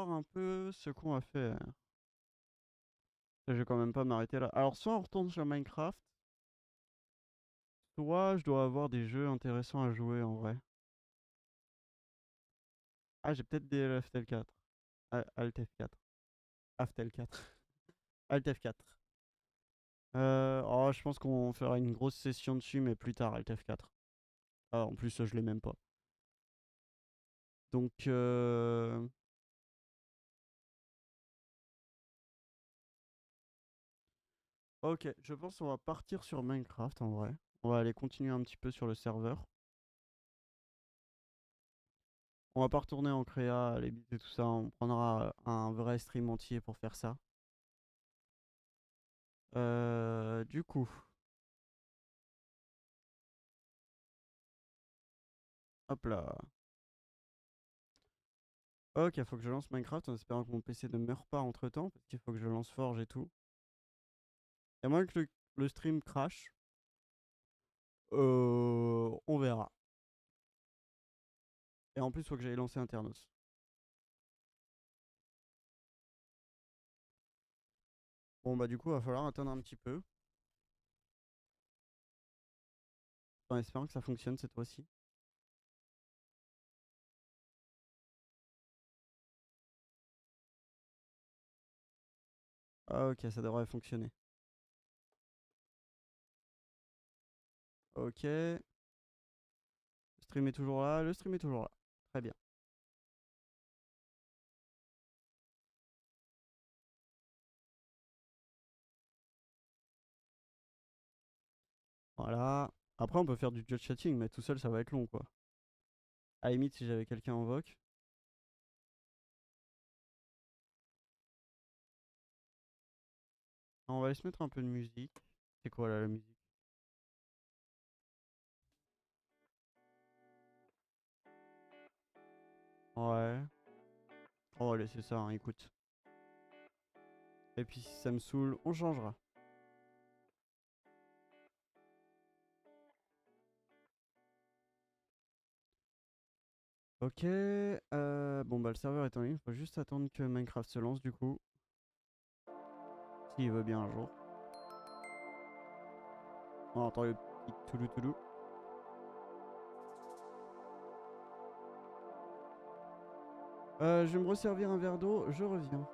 voir un peu ce qu'on a fait. Je vais quand même pas m'arrêter là. Alors, soit on retourne sur Minecraft, soit je dois avoir des jeux intéressants à jouer en vrai. Ah, j'ai peut-être des Alt F4. Alt F4. Alt F4. Alt F4. Oh, je pense qu'on fera une grosse session dessus, mais plus tard, Alt F4. Ah, en plus, je l'ai même pas. Donc, ok, je pense qu'on va partir sur Minecraft en vrai. On va aller continuer un petit peu sur le serveur. On va pas retourner en créa, les bits et tout ça. On prendra un vrai stream entier pour faire ça. Du coup, hop là. Ok, faut que je lance Minecraft en espérant que mon PC ne meure pas entre temps, parce qu'il faut que je lance Forge et tout. Et à moins que le stream crash, on verra. Et en plus, faut que j'aille lancer Internos. Bon, bah, du coup, va falloir attendre un petit peu. En espérant que ça fonctionne cette fois-ci. Ah, ok, ça devrait fonctionner. Ok. Le stream est toujours là. Le stream est toujours là. Très bien. Voilà. Après, on peut faire du just chatting, mais tout seul, ça va être long, quoi. À la limite, si j'avais quelqu'un en voc. On va aller se mettre un peu de musique. C'est quoi là la musique? Ouais. On va laisser ça, hein, écoute. Et puis si ça me saoule, on changera. Ok. Bon bah le serveur est en ligne. Faut juste attendre que Minecraft se lance du coup. S'il veut bien un jour. On entend le petit toulou toulou. Je vais me resservir un verre d'eau. Je reviens.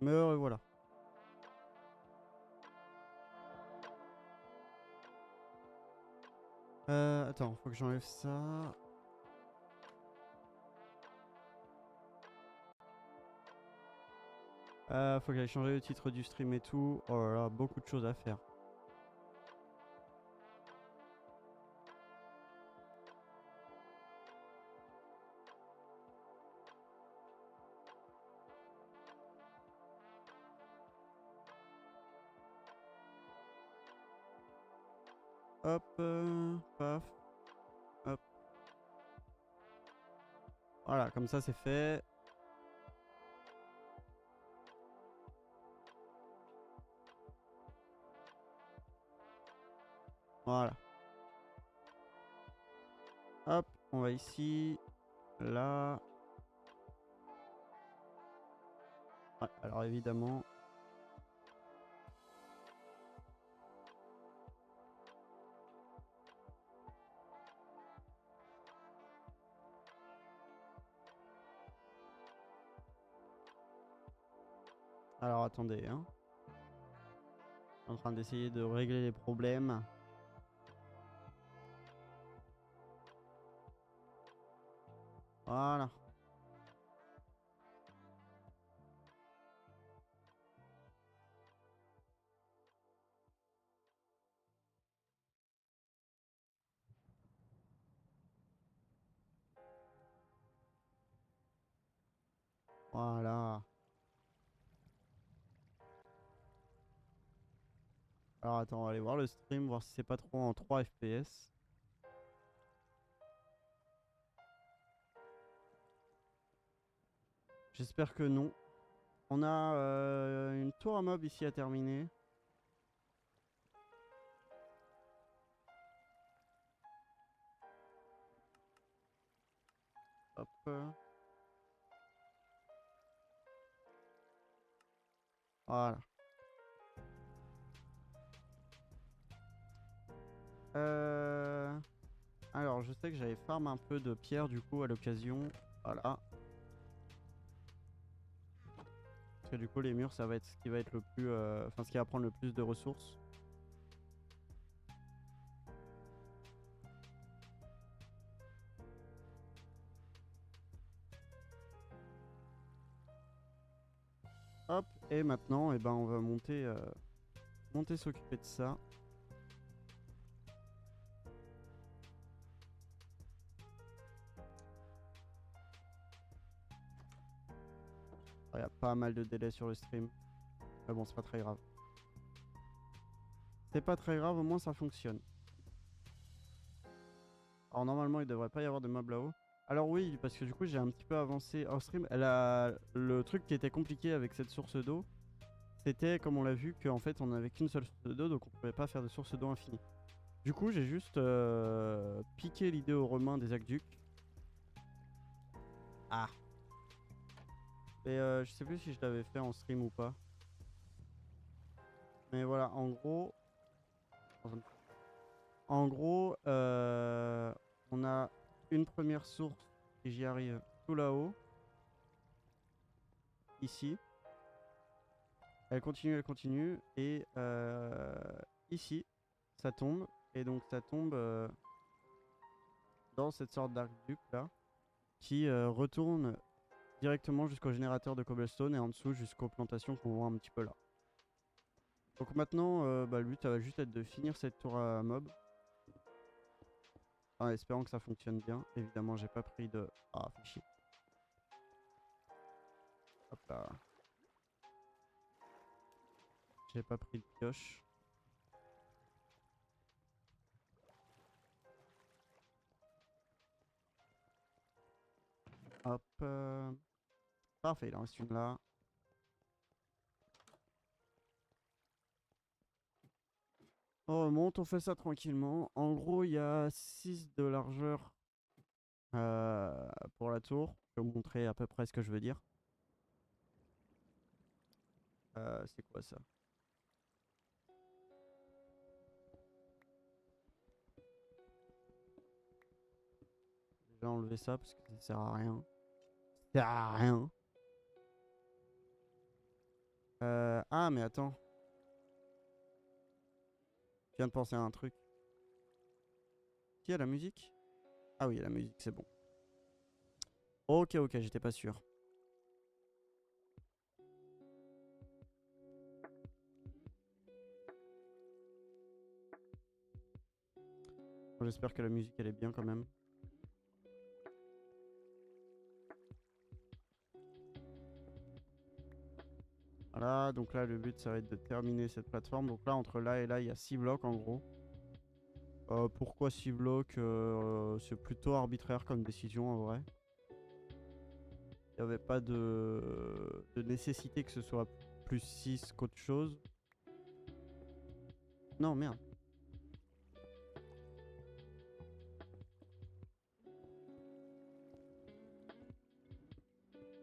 Me revoilà. Attends, faut que j'enlève ça. Faut que j'aille changer le titre du stream et tout. Oh là là, beaucoup de choses à faire. Hop, paf, hop. Voilà, comme ça c'est fait. Voilà. Hop, on va ici, là. Ouais, alors évidemment. Alors attendez, hein. En train d'essayer de régler les problèmes. Voilà. Voilà. Alors attends, on va aller voir le stream, voir si c'est pas trop en 3 FPS. J'espère que non. On a une tour à mob ici à terminer. Hop. Voilà. Alors, je sais que j'avais farm un peu de pierre du coup à l'occasion. Voilà. Parce que du coup, les murs, ça va être ce qui va être le plus. Enfin, ce qui va prendre le plus de ressources. Hop. Et maintenant, eh ben, on va monter s'occuper de ça. Il y a pas mal de délai sur le stream. Mais bon, c'est pas très grave. C'est pas très grave, au moins ça fonctionne. Alors normalement, il devrait pas y avoir de mobs là-haut. Alors oui, parce que du coup, j'ai un petit peu avancé hors stream. Le truc qui était compliqué avec cette source d'eau, c'était, comme on l'a vu, qu'en fait, on n'avait qu'une seule source d'eau, donc on pouvait pas faire de source d'eau infinie. Du coup, j'ai juste piqué l'idée aux Romains des aqueducs. Ah. Et je sais plus si je l'avais fait en stream ou pas. Mais voilà, en gros... En gros, on a une première source, si j'y arrive, tout là-haut. Ici. Elle continue. Et ici, ça tombe. Et donc ça tombe dans cette sorte d'arc-duc là, qui retourne directement jusqu'au générateur de cobblestone et en dessous jusqu'aux plantations qu'on voit un petit peu là. Donc maintenant, le but ça va juste être de finir cette tour à mob. En espérant que ça fonctionne bien. Évidemment, j'ai pas pris de... Ah, fait chier. Hop là. J'ai pas pris de pioche. Hop. Parfait, il en reste une là. On remonte, on fait ça tranquillement. En gros, il y a 6 de largeur pour la tour. Je vais vous montrer à peu près ce que je veux dire. C'est quoi ça? Je vais enlever ça parce que ça sert à rien. Ça sert à rien. Ah, mais attends. Je viens de penser à un truc. Qui a la musique? Ah oui, la musique, c'est bon. Ok, ok, j'étais pas sûr. J'espère que la musique, elle est bien quand même. Voilà, donc là, le but, ça va être de terminer cette plateforme. Donc là, entre là et là, il y a 6 blocs en gros. Pourquoi 6 blocs? C'est plutôt arbitraire comme décision en vrai. Il n'y avait pas de nécessité que ce soit plus 6 qu'autre chose. Non, merde.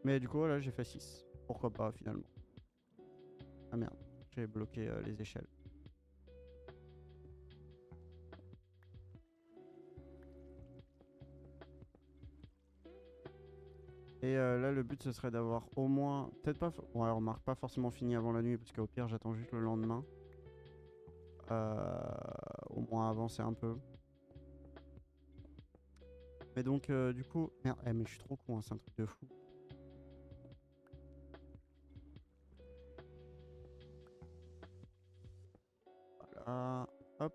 Mais du coup, là, j'ai fait 6. Pourquoi pas, finalement. Ah merde, j'ai bloqué les échelles. Et là, le but, ce serait d'avoir au moins... Peut-être pas... Ouais, remarque, pas forcément fini avant la nuit, parce qu'au pire, j'attends juste le lendemain. Au moins avancer un peu. Mais donc, du coup... Merde, mais je suis trop con, hein, c'est un truc de fou. Voilà. Hop,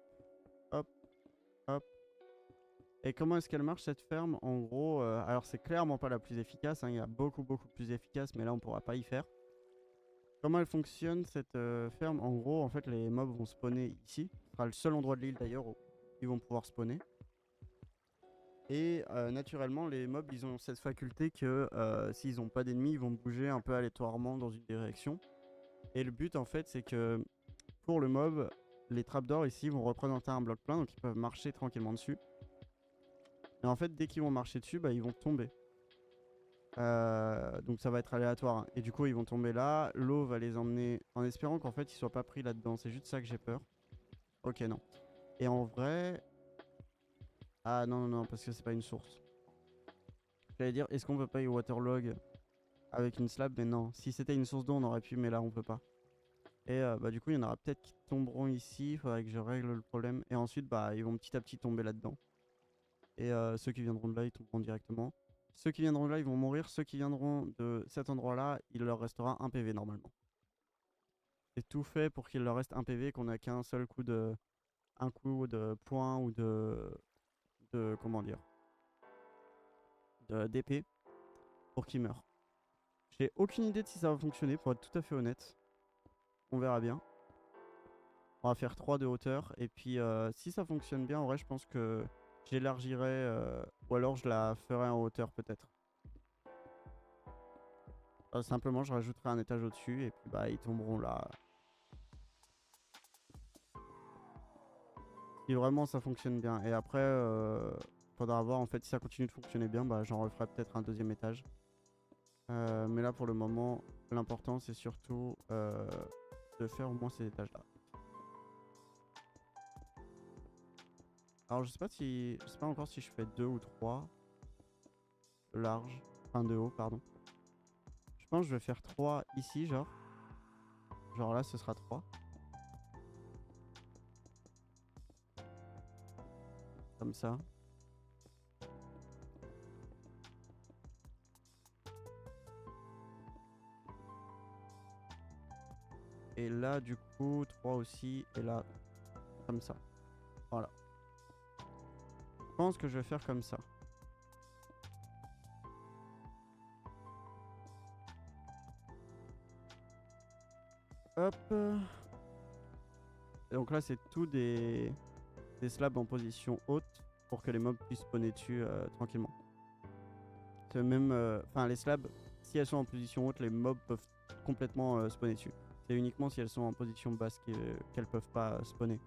hop, hop. Et comment est-ce qu'elle marche cette ferme? En gros, alors c'est clairement pas la plus efficace, hein, il y a beaucoup plus efficace, mais là on pourra pas y faire. Comment elle fonctionne cette ferme? En gros, en fait, les mobs vont spawner ici. Ce sera le seul endroit de l'île d'ailleurs où ils vont pouvoir spawner. Et naturellement, les mobs, ils ont cette faculté que s'ils n'ont pas d'ennemis, ils vont bouger un peu aléatoirement dans une direction. Et le but, en fait, c'est que pour le mob, les trapdoors ici vont représenter un bloc plein, donc ils peuvent marcher tranquillement dessus. Et en fait, dès qu'ils vont marcher dessus, bah, ils vont tomber. Donc ça va être aléatoire, hein. Et du coup, ils vont tomber là. L'eau va les emmener en espérant qu'en fait, ils soient pas pris là-dedans. C'est juste ça que j'ai peur. Ok, non. Et en vrai... Ah non, non, non, parce que c'est pas une source. J'allais dire, est-ce qu'on peut pas y waterlog avec une slab? Mais non. Si c'était une source d'eau, on aurait pu, mais là, on peut pas. Et bah du coup, il y en aura peut-être qui tomberont ici. Il faudrait que je règle le problème. Et ensuite, bah, ils vont petit à petit tomber là-dedans. Et ceux qui viendront de là, ils tomberont directement. Ceux qui viendront de là, ils vont mourir. Ceux qui viendront de cet endroit-là, il leur restera un PV normalement. C'est tout fait pour qu'il leur reste un PV, qu'on n'a qu'un seul coup de... Un coup de poing ou de comment dire, d'épée pour qu'ils meurent. J'ai aucune idée de si ça va fonctionner, pour être tout à fait honnête. On verra bien. On va faire 3 de hauteur. Et puis si ça fonctionne bien, en vrai, je pense que j'élargirai. Ou alors je la ferai en hauteur peut-être. Simplement, je rajouterai un étage au-dessus. Et puis bah, ils tomberont là. Si vraiment ça fonctionne bien. Et après, faudra voir en fait si ça continue de fonctionner bien. Bah, j'en referai peut-être un deuxième étage. Mais là, pour le moment, l'important c'est surtout de faire au moins ces étages-là. Alors je sais pas si. Je sais pas encore si je fais 2 ou 3 de large. Enfin de haut, pardon. Je pense que je vais faire 3 ici, genre. Genre là, ce sera 3. Comme ça. Et là, du coup, 3 aussi. Et là, comme ça. Voilà. Je pense que je vais faire comme ça. Hop. Et donc là, c'est tout des slabs en position haute pour que les mobs puissent spawner dessus tranquillement. C'est même, enfin, les slabs, si elles sont en position haute, les mobs peuvent complètement spawner dessus. C'est uniquement si elles sont en position basse qu'elles peuvent pas spawner.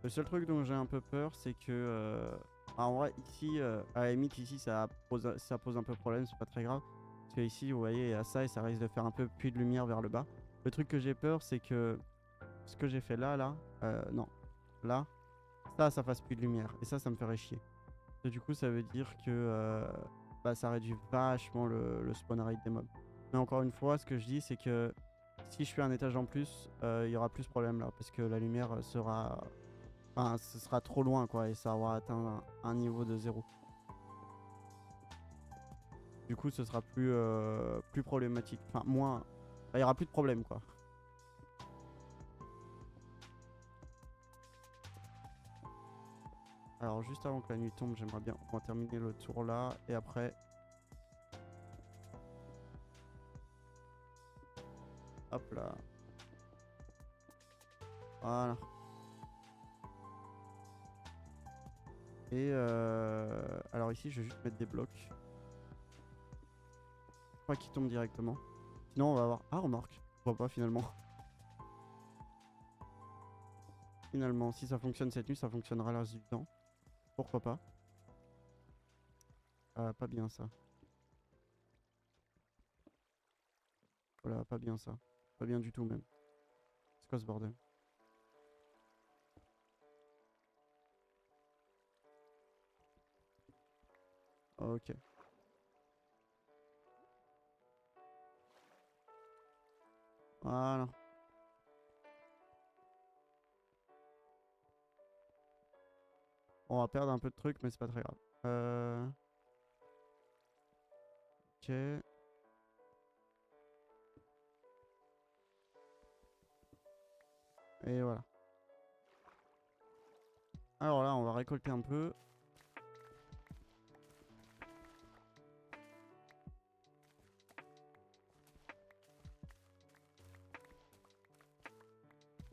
Le seul truc dont j'ai un peu peur, c'est que... en vrai, ici, à la limite, ici, ça pose un peu problème, c'est pas très grave. Parce que ici, vous voyez, il y a ça et ça risque de faire un peu puits de lumière vers le bas. Le truc que j'ai peur, c'est que ce que j'ai fait là, non, là, ça fasse puits de lumière. Et ça me ferait chier. Et du coup, ça veut dire que bah, ça réduit vachement le spawn rate des mobs. Mais encore une fois, ce que je dis, c'est que si je fais un étage en plus, il y aura plus de problème là. Parce que la lumière sera... Enfin, ce sera trop loin, quoi. Et ça aura atteint un niveau de 0. Du coup, ce sera plus problématique. Enfin, moins... Il y aura plus de problème, quoi. Alors, juste avant que la nuit tombe, j'aimerais bien on va terminer le tour là. Et après... Hop là. Voilà. Et alors ici, je vais juste mettre des blocs. Pas qu'ils tombent directement. Sinon, on va avoir... Ah, remarque. Pourquoi pas, finalement. Finalement, si ça fonctionne cette nuit, ça fonctionnera le reste du temps. Pourquoi pas? Pas bien ça. Voilà, pas bien ça. Pas bien du tout même. C'est quoi ce bordel? Ok. Voilà. On va perdre un peu de trucs, mais c'est pas très grave. Ok. Et voilà. Alors là, on va récolter un peu.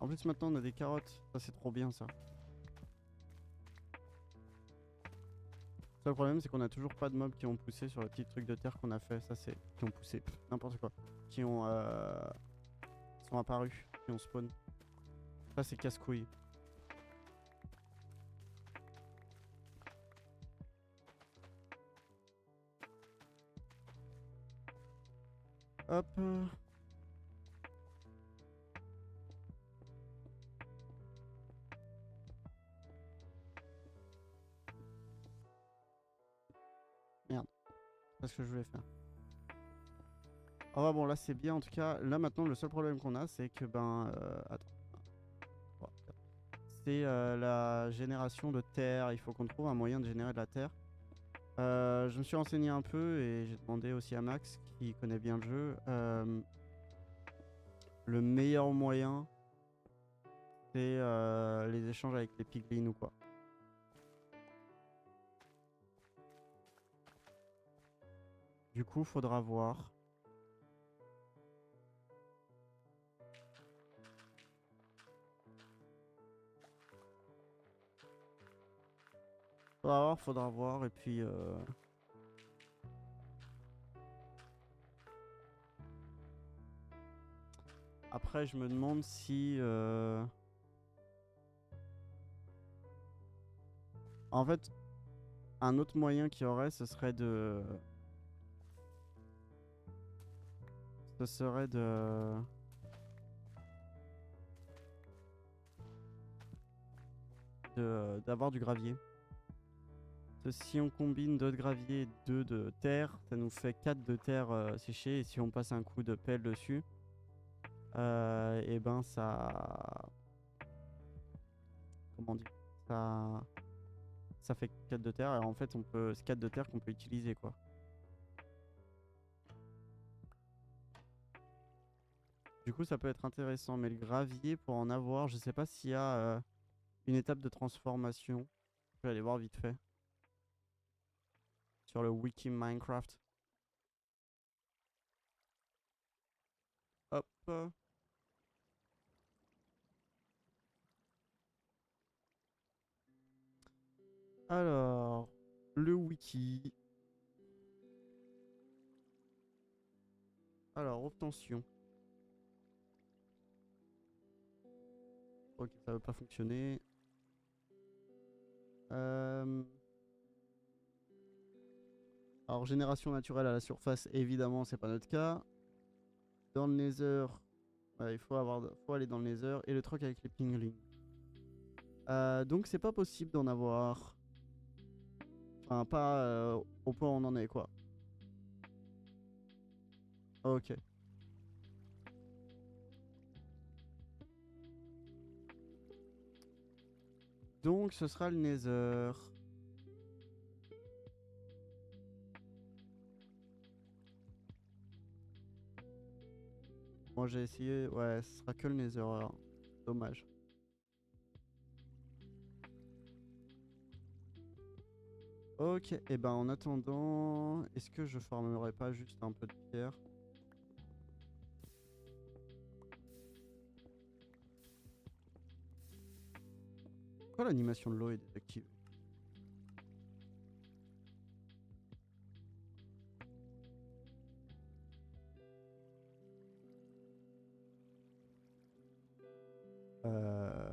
En plus, maintenant, on a des carottes. Ça, c'est trop bien, ça. Le seul problème, c'est qu'on a toujours pas de mobs qui ont poussé sur le petit truc de terre qu'on a fait. Ça, c'est... Qui ont poussé. N'importe quoi. Qui ont... sont apparus. Qui ont spawn. Ça, c'est casse-couille. Hop. Merde. C'est pas ce que je voulais faire. Ah bah bon, là, c'est bien. En tout cas, là, maintenant, le seul problème qu'on a, c'est que, ben... attends. C'est la génération de terre. Il faut qu'on trouve un moyen de générer de la terre. Je me suis renseigné un peu et j'ai demandé aussi à Max, qui connaît bien le jeu, le meilleur moyen, c'est les échanges avec les piglins ou quoi. Du coup, faudra voir. Faudra voir, et puis... Après, je me demande si... En fait, un autre moyen qu'il y aurait, ce serait de... Ce serait de... d'avoir du gravier. Parce que si on combine 2 de gravier et 2 de terre, ça nous fait 4 de terre séchée. Et si on passe un coup de pelle dessus, et ben ça... Comment dire? Ça fait 4 de terre. Et en fait, c'est 4 de terre qu'on peut utiliser, quoi. Du coup, ça peut être intéressant. Mais le gravier, pour en avoir, je sais pas s'il y a une étape de transformation. Je vais aller voir vite fait. Sur le wiki Minecraft. Hop. Alors, le wiki. Alors, obtention. Ok, ça veut pas fonctionner. Alors, génération naturelle à la surface, évidemment, c'est pas notre cas. Dans le Nether, il faut aller dans le Nether. Et le truc avec les pinglings. Donc, c'est pas possible d'en avoir. Enfin, pas au point où on en est, quoi. Ok. Donc, ce sera le Nether. Moi, j'ai essayé. Ouais, ce sera que le Nether, alors. Dommage. Ok, et ben en attendant, est-ce que je farmerai pas juste un peu de pierre? Pourquoi l'animation de l'eau est désactivée? Euh...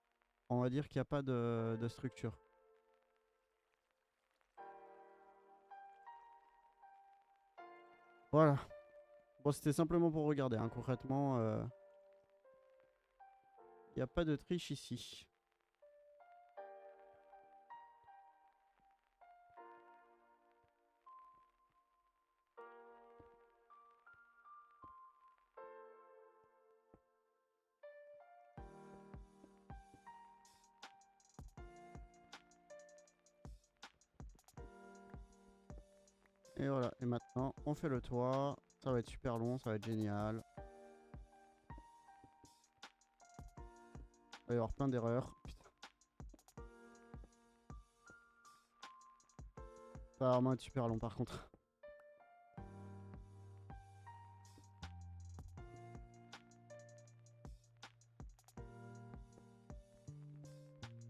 On va dire qu'il n'y a pas de structure. Voilà. Bon, c'était simplement pour regarder, hein. Concrètement, il n'y a pas de triche ici. Et voilà, et maintenant on fait le toit. Ça va être super long, ça va être génial. Il va y avoir plein d'erreurs. Putain. Ça va vraiment être super long par contre.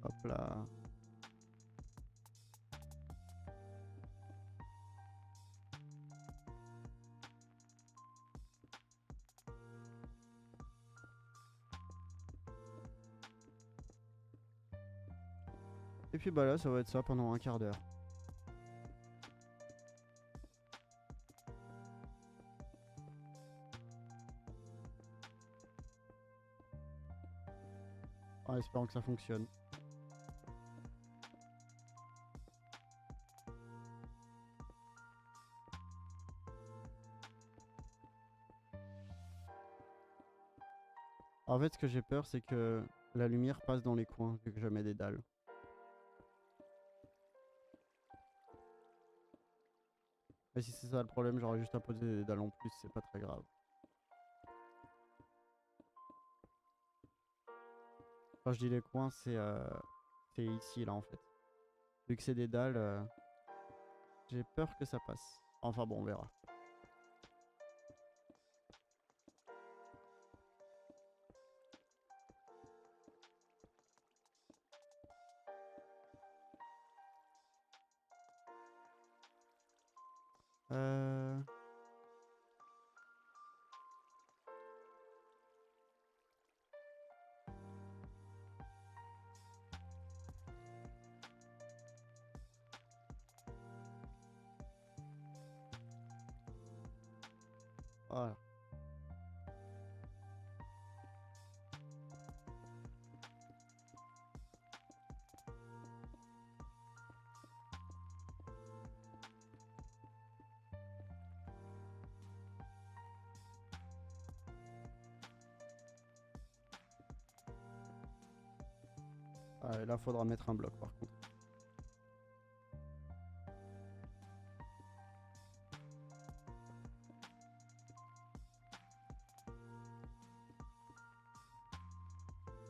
Hop là. Et puis bah là ça va être ça pendant un quart d'heure. En espérant que ça fonctionne. En fait ce que j'ai peur c'est que la lumière passe dans les coins vu que je mets des dalles. Et si c'est ça le problème, j'aurais juste à poser des dalles en plus, c'est pas très grave. Quand je dis les coins, c'est ici là en fait. Vu que c'est des dalles, j'ai peur que ça passe. Enfin bon, on verra. Euh... Voilà. Ah, et là, faudra mettre un bloc par contre.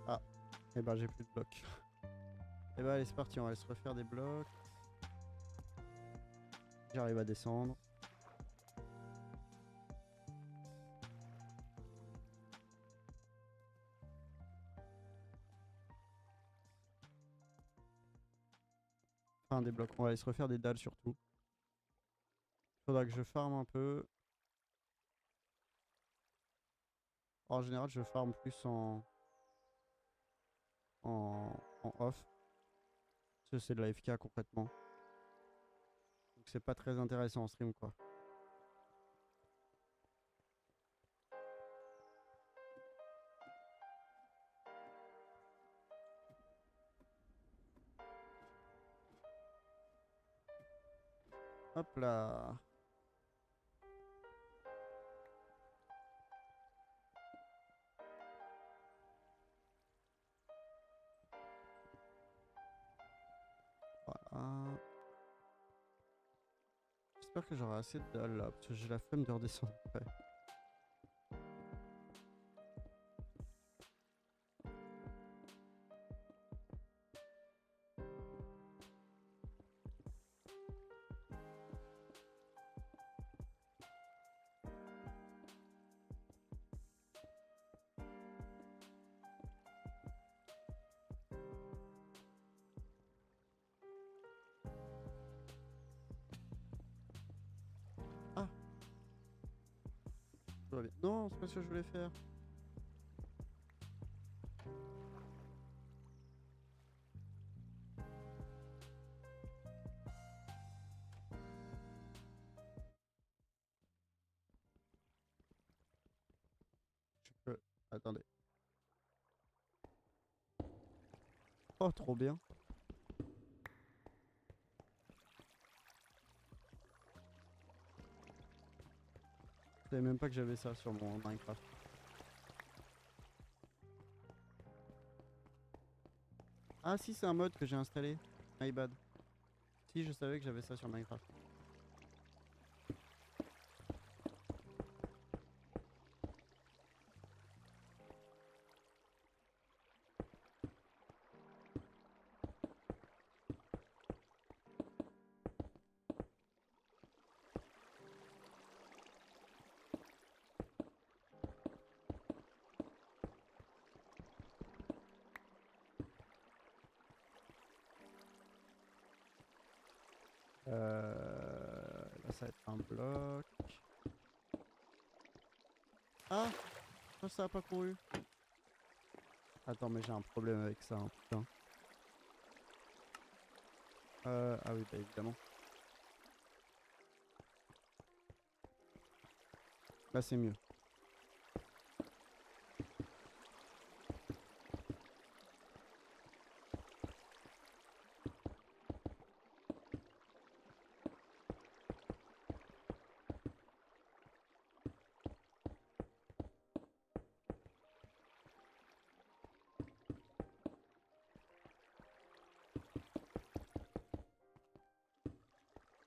Ah, et ben j'ai plus de blocs. Et ben allez, c'est parti, on va se refaire des blocs. J'arrive à descendre. Enfin, des blocs. On va aller se refaire des dalles surtout. Faudra que je farme un peu. En général, je farme plus en off. Parce que c'est de la FK complètement. Donc c'est pas très intéressant en stream quoi. Hop là. Voilà. J'espère que j'aurai assez de dalles là, parce que j'ai la flemme de redescendre après. Ah, tout va bien. Non, c'est pas ce que je voulais faire. Attendez. Oh, trop bien. Je savais même pas que j'avais ça sur mon Minecraft. Ah si, c'est un mode que j'ai installé. My bad. Si, je savais que j'avais ça sur Minecraft. Là, ça va être un bloc. Ah! Oh, ça a pas couru. Attends, mais j'ai un problème avec ça, hein, putain. Ah oui, bah évidemment. Là, c'est mieux.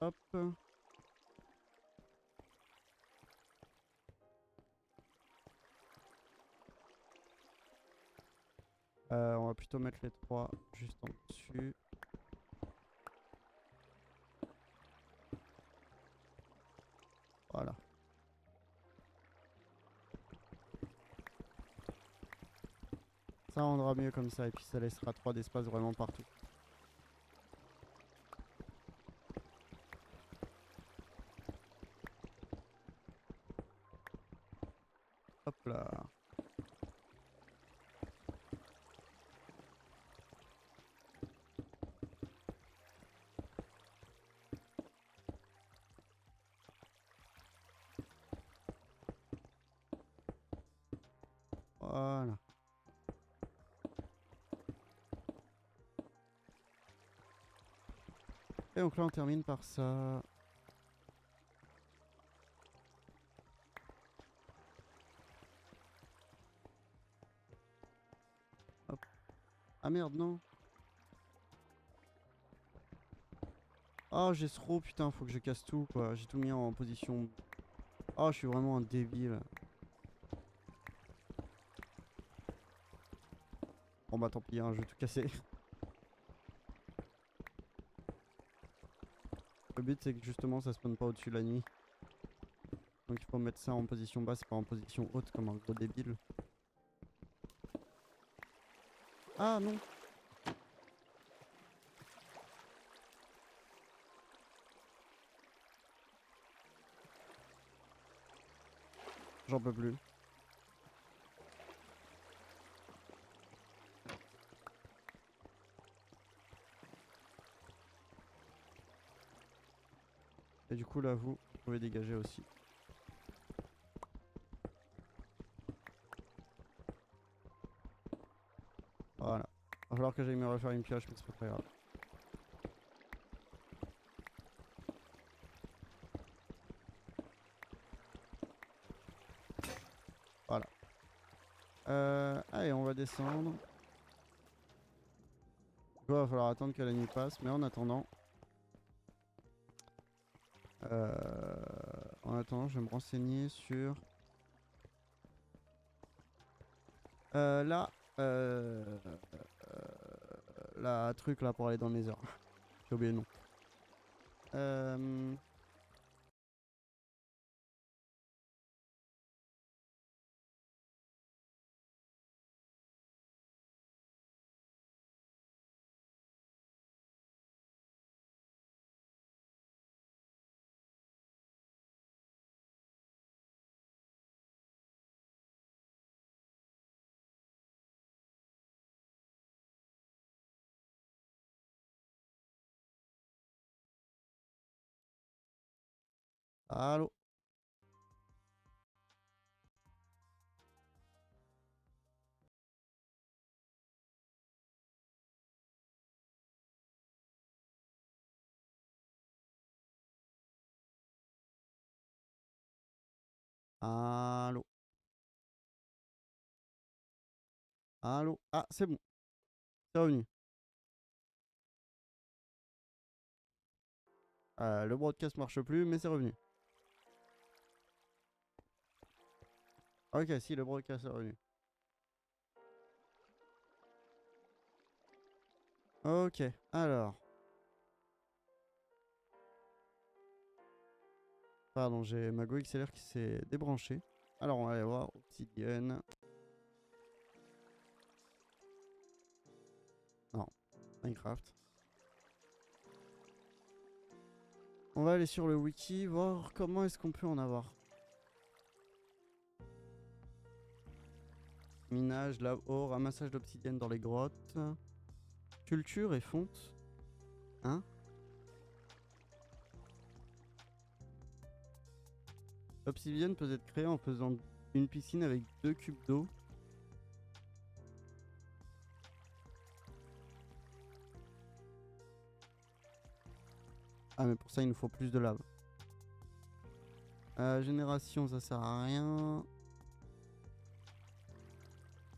Hop. On va plutôt mettre les trois juste en dessus. Voilà. Ça rendra mieux comme ça et puis ça laissera 3 d'espace vraiment partout. Hop là. Voilà. Et donc là on termine par ça. Hop. Ah merde non. Oh j'ai trop putain faut que je casse tout quoi. J'ai tout mis en position. Oh je suis vraiment un débile. Bon bah tant pis hein, je vais tout casser. Le but c'est que justement ça spawn pas au-dessus la nuit. Donc il faut mettre ça en position basse et pas en position haute comme un gros débile. Ah non. J'en peux plus. Et du coup là vous pouvez dégager aussi. Voilà. Va falloir que j'aille me refaire une pioche mais c'est pas très grave. Voilà. Allez on va descendre. Il va falloir attendre que la nuit passe mais en attendant... je vais me renseigner sur... là... la truc là pour aller dans les heures. J'ai oublié le nom. Allô. Allô? Allô? Ah, c'est bon. C'est revenu. Le broadcast marche plus, mais c'est revenu. Ok, si, le broadcast est revenu. Ok, alors. Pardon, j'ai ma Go XLR qui s'est débranchée. Alors, on va aller voir Obsidian. Non, Minecraft. On va aller sur le wiki, voir comment est-ce qu'on peut en avoir. Minage, lave, ore, ramassage d'obsidienne dans les grottes. Culture et fonte. Hein? L'obsidienne peut être créée en faisant une piscine avec 2 cubes d'eau. Ah, mais pour ça, il nous faut plus de lave. Génération, ça sert à rien.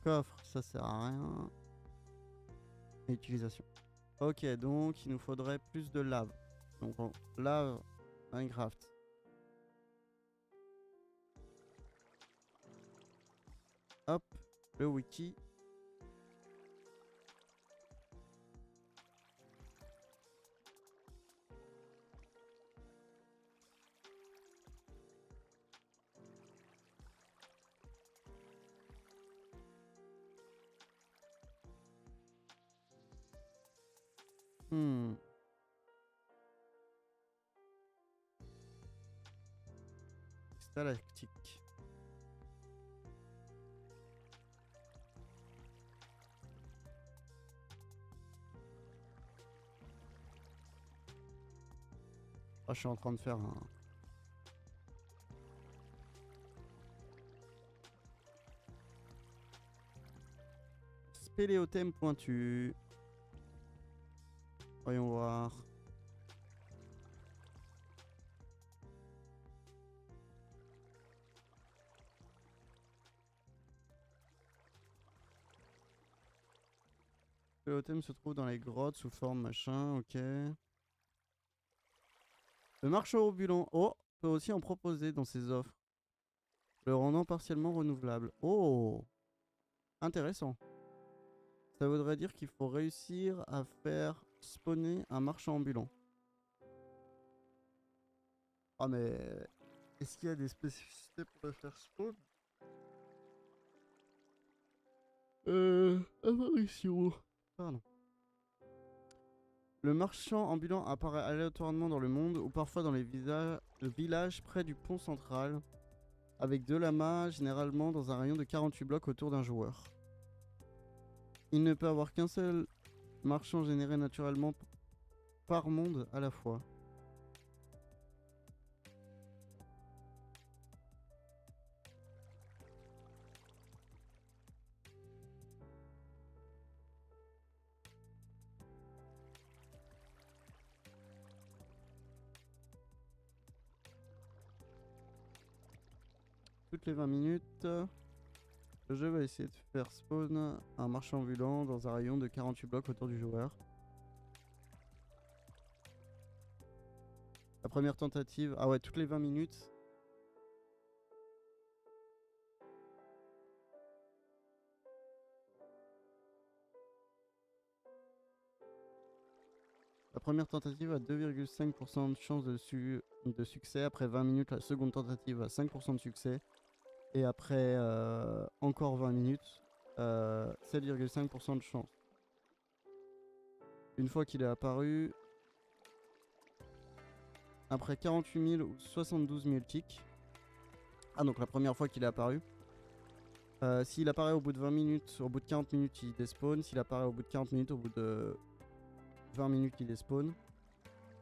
Coffre, ça sert à rien. Et utilisation. Ok, donc il nous faudrait plus de lave. Donc on lave Minecraft. Hop, le wiki. Stalactique. Ah, je suis en train de faire un... Spéléothème pointu. Voyons voir. Spéléothème se trouve dans les grottes sous forme machin, ok. Le marchand ambulant, oh, peut aussi en proposer dans ses offres, le rendant partiellement renouvelable. Oh, intéressant. Ça voudrait dire qu'il faut réussir à faire spawner un marchand ambulant. Ah mais... Est-ce qu'il y a des spécificités pour le faire spawn? Apparition. Pardon. Le marchand ambulant apparaît aléatoirement dans le monde ou parfois dans les villages près du pont central, avec 2 lamas, généralement dans un rayon de 48 blocs autour d'un joueur. Il ne peut avoir qu'un seul marchand généré naturellement par monde à la fois. Toutes les 20 minutes, le jeu va essayer de faire spawn un marchand ambulant dans un rayon de 48 blocs autour du joueur. La première tentative... Ah ouais, toutes les 20 minutes. La première tentative a 2,5% de chance de succès. Après 20 minutes, la seconde tentative a 5% de succès. Et après encore 20 minutes, 7,5% de chance. Une fois qu'il est apparu, après 48 000 ou 72 000 ticks. Ah, donc la première fois qu'il est apparu. S'il apparaît au bout de 20 minutes, au bout de 40 minutes, il despawn. S'il apparaît au bout de 40 minutes, au bout de 20 minutes, il despawn.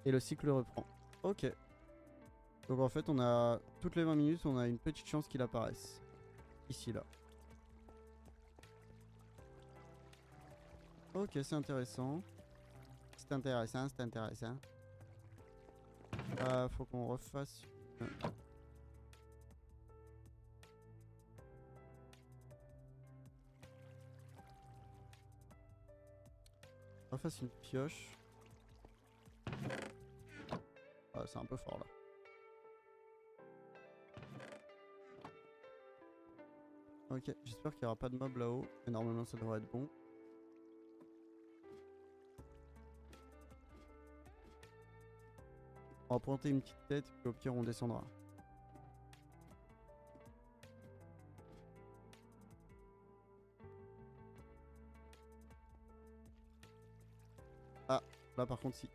Et le cycle reprend. Ok. Donc en fait, on a toutes les 20 minutes, on a une petite chance qu'il apparaisse. Ici, là. Ok, c'est intéressant. C'est intéressant, c'est intéressant. Faut qu'on refasse... On fasse une pioche. Ah, c'est un peu fort là. Ok, j'espère qu'il n'y aura pas de mob là-haut. Mais normalement ça devrait être bon. On va planter une petite tête, puis au pire on descendra. Ah, là par contre si.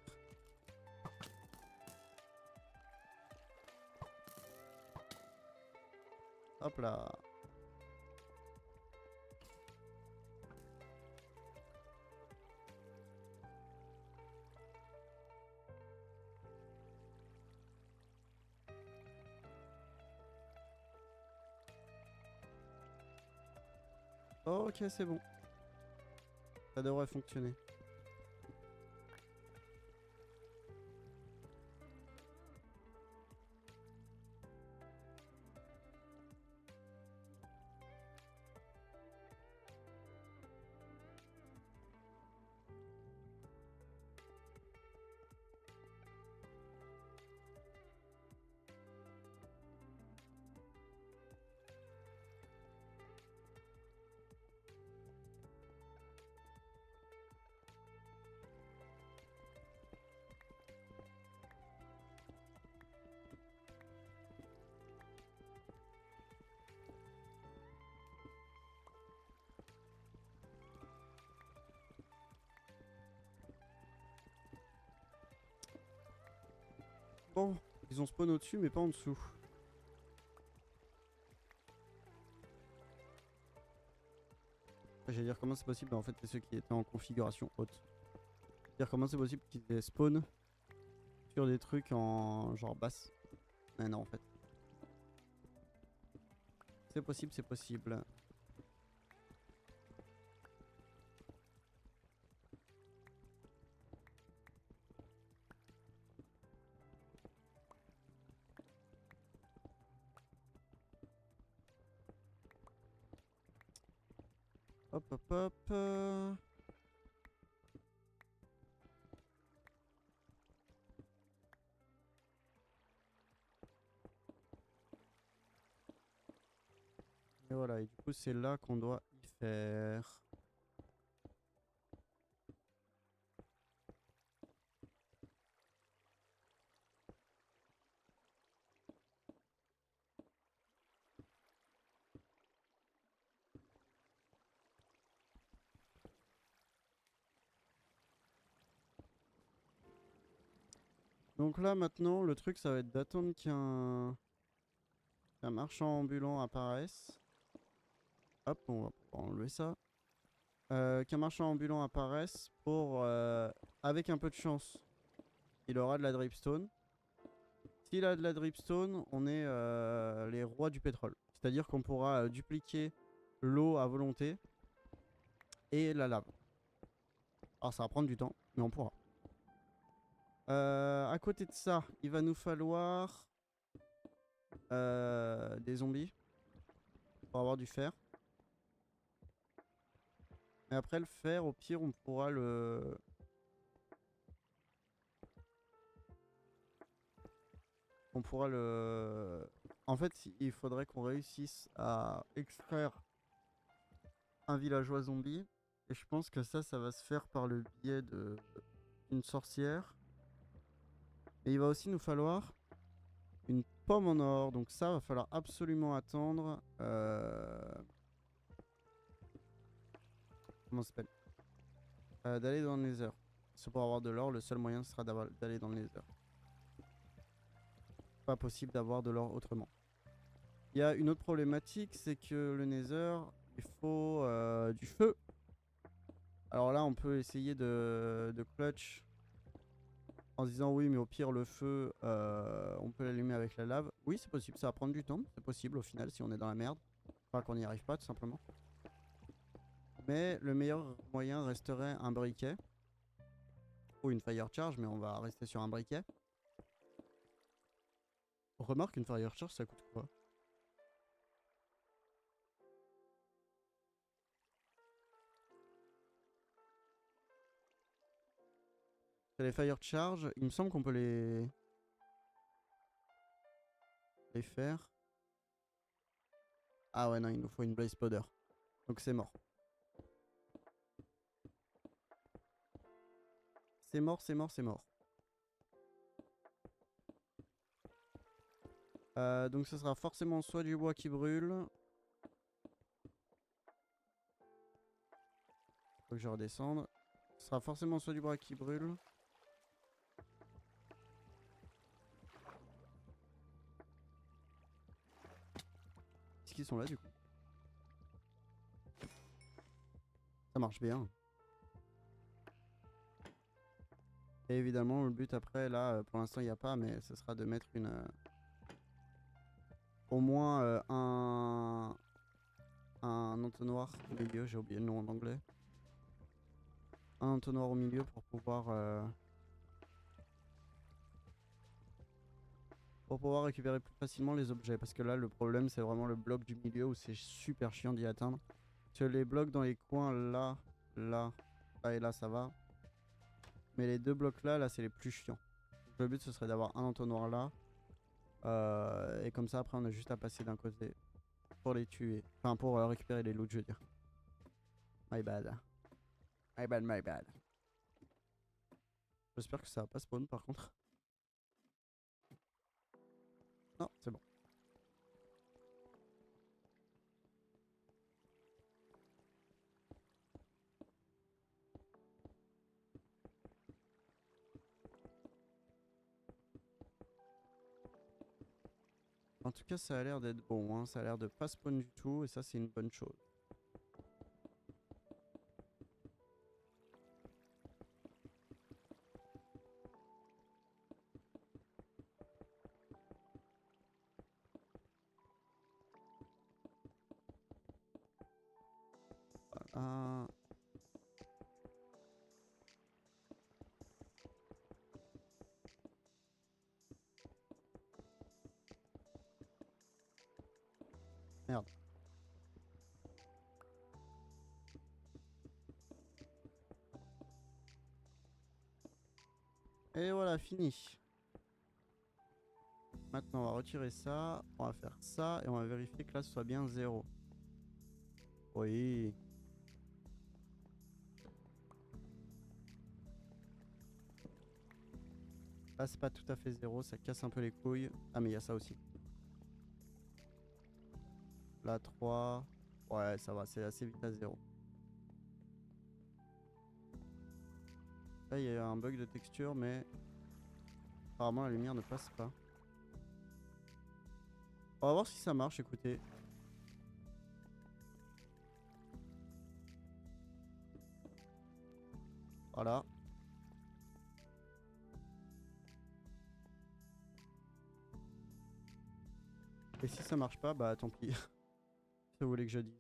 Hop là. Ok, c'est bon. Ça devrait fonctionner. Bon, ils ont spawn au-dessus mais pas en dessous. J'allais dire comment c'est possible, mais en fait c'est ceux qui étaient en configuration haute. Dire comment c'est possible qu'ils aient spawn sur des trucs en genre basse. Mais non en fait. C'est possible, c'est possible. Hop hop hop. Et voilà, et du coup c'est là qu'on doit y faire. Donc là maintenant le truc ça va être d'attendre qu'un marchand ambulant apparaisse. Hop, on va pouvoir enlever ça. Qu'un marchand ambulant apparaisse pour, avec un peu de chance, il aura de la dripstone. S'il a de la dripstone, on est les rois du pétrole. C'est-à-dire qu'on pourra dupliquer l'eau à volonté et la lave. Alors ça va prendre du temps, mais on pourra. À côté de ça, il va nous falloir des zombies pour avoir du fer. Et après le fer, au pire, on pourra le... On pourra le... En fait, il faudrait qu'on réussisse à extraire un villageois zombie. Et je pense que ça va se faire par le biais d'une sorcière. Et il va aussi nous falloir une pomme en or. Donc ça, va falloir absolument attendre... Comment ça s'appelle d'aller dans le Nether. C'est pour avoir de l'or, le seul moyen sera d'aller dans le Nether. Pas possible d'avoir de l'or autrement. Il y a une autre problématique, c'est que le Nether, il faut du feu. Alors là, on peut essayer de clutch en se disant oui, mais au pire, le feu, on peut l'allumer avec la lave. Oui, c'est possible, ça va prendre du temps. C'est possible au final si on est dans la merde. Enfin, qu'on n'y arrive pas, tout simplement. Mais le meilleur moyen resterait un briquet. Ou une fire charge, mais on va rester sur un briquet. Remarque, une fire charge, ça coûte quoi? Les fire charge, il me semble qu'on peut les faire. Ah ouais, non, il nous faut une blaze powder. Donc c'est mort. C'est mort, c'est mort, c'est mort. Donc ce sera forcément soit du bois qui brûle. Faut que je redescende. Ce sera forcément soit du bois qui brûle. Est-ce qu'ils sont là du coup? Ça marche bien. Et évidemment le but après là, pour l'instant il n'y a pas, mais ce sera de mettre une... au moins un entonnoir au milieu, j'ai oublié le nom en anglais. Un entonnoir au milieu pour pouvoir récupérer plus facilement les objets. Parce que là, le problème, c'est vraiment le bloc du milieu où c'est super chiant d'y atteindre. Parce que les blocs dans les coins, là, là, là et là, ça va. Mais les deux blocs là, c'est les plus chiants. Donc, le but, ce serait d'avoir un entonnoir là. Et comme ça, après, on a juste à passer d'un côté pour les tuer. Enfin, pour récupérer les loots, je veux dire. My bad. My bad, my bad. J'espère que ça va pas spawn par contre. Non, c'est bon. En tout cas, ça a l'air d'être bon, hein. Ça a l'air de pas spawn du tout, et ça, c'est une bonne chose. Voilà. Merde. Et voilà, fini. Maintenant, on va retirer ça, on va faire ça, et on va vérifier que là, ce soit bien 0. Oui. Là, c'est pas tout à fait 0, ça casse un peu les couilles. Ah, mais il y a ça aussi. Là, 3. Ouais, ça va, c'est assez vite à 0. Là, il y a un bug de texture, mais apparemment, la lumière ne passe pas. On va voir si ça marche, écoutez. Voilà. Et si ça marche pas, bah tant pis. Si vous voulez que je dise.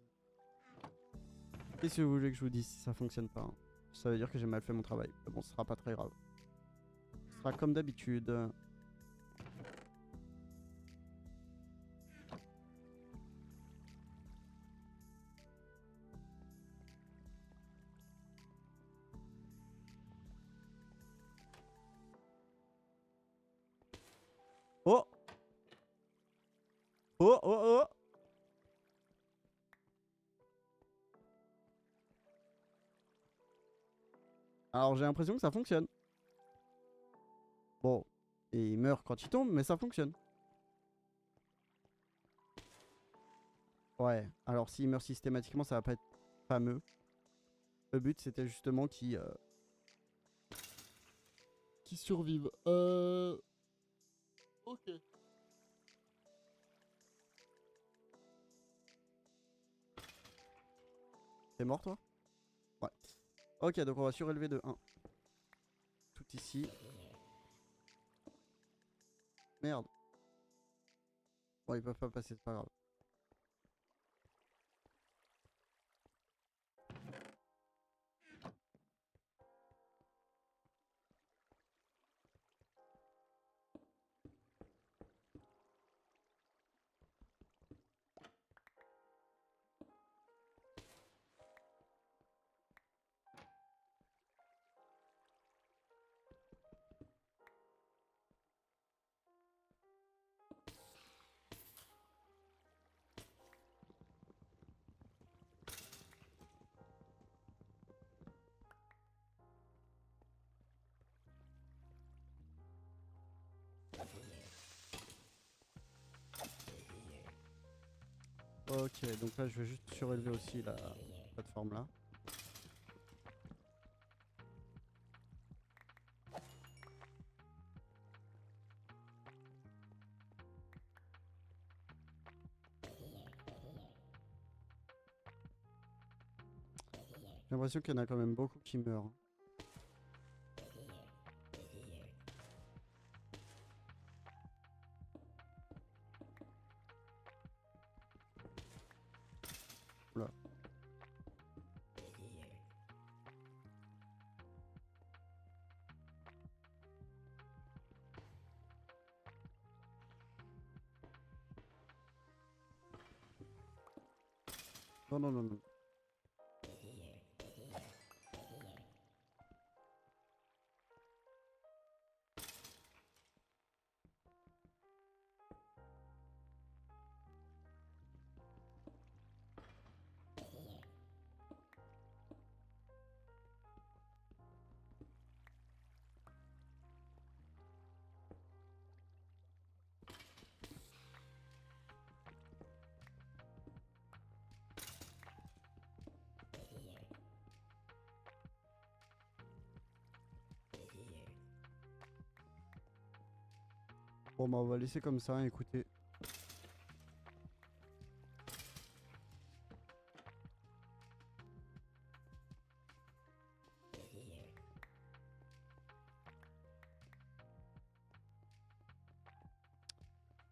Et si vous voulez que je vous dise si ça fonctionne pas, hein. Ça veut dire que j'ai mal fait mon travail. Mais bon, ce sera pas très grave. Ce sera comme d'habitude. Oh! Oh, oh, oh! Alors j'ai l'impression que ça fonctionne. Bon, et il meurt quand il tombe, mais ça fonctionne. Ouais, alors s'il meurt systématiquement, ça va pas être fameux. Le but c'était justement qu'il survive. Ok. T'es mort toi? Ouais. Ok, donc on va surélever de 1. Tout ici. Merde. Bon, ils peuvent pas passer, c'est pas grave. Ok, donc là je vais juste surélever aussi la plateforme là. J'ai l'impression qu'il y en a quand même beaucoup qui meurent. Oula. Non, non, non, non. Bon bah on va laisser comme ça, écoutez.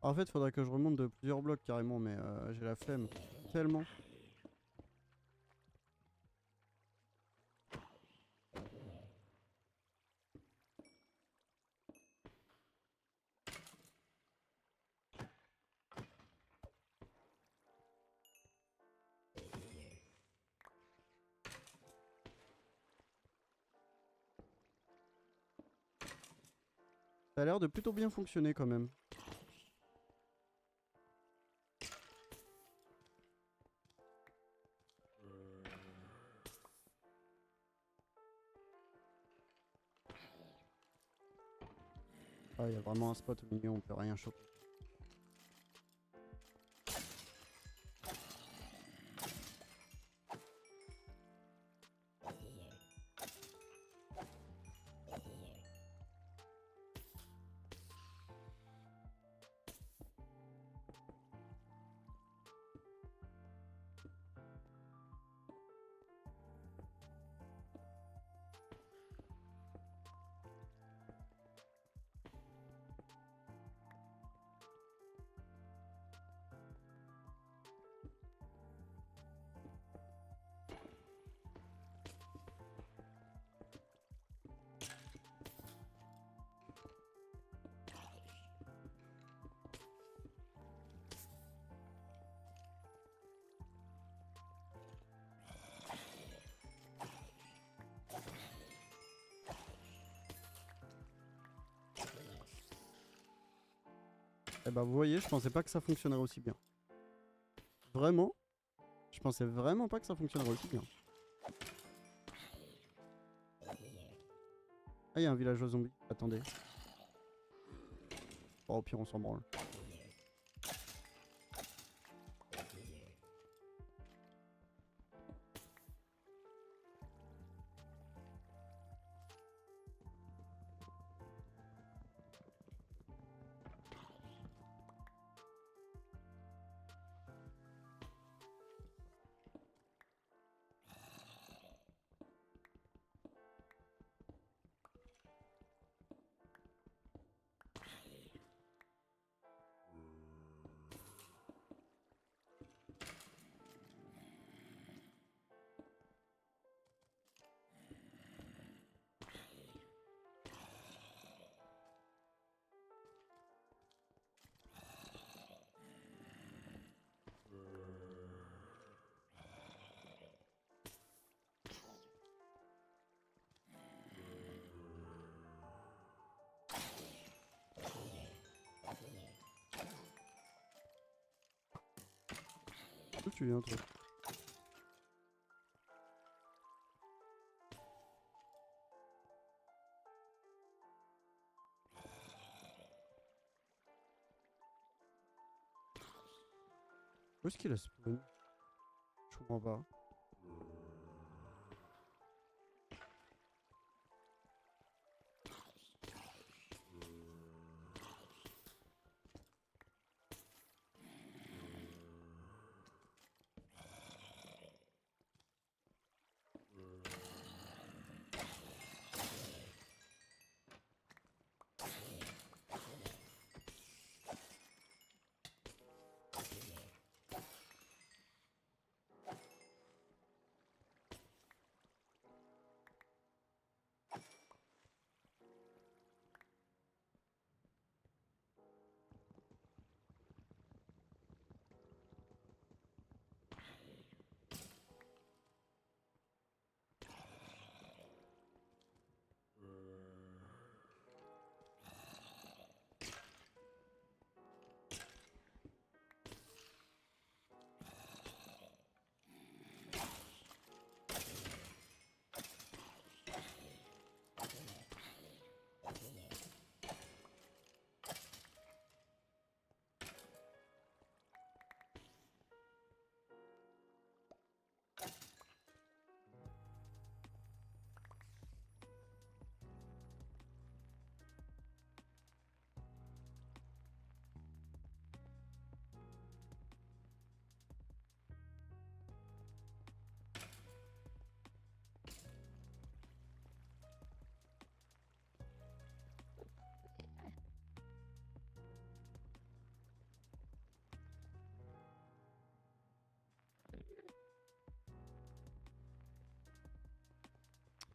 En fait, faudrait que je remonte de plusieurs blocs carrément, mais j'ai la flemme. Tellement. Ça a l'air de plutôt bien fonctionner quand même. Ah, il y a vraiment un spot au milieu, on peut rien choper. Eh bah vous voyez, je pensais pas que ça fonctionnerait aussi bien. Vraiment, je pensais vraiment pas que ça fonctionnerait aussi bien. Ah, il y a un villageois zombie. Attendez. Bon, au pire, on s'en branle. D'où tu viens, toi? Où est-ce qu'il a spawn? Je comprends pas.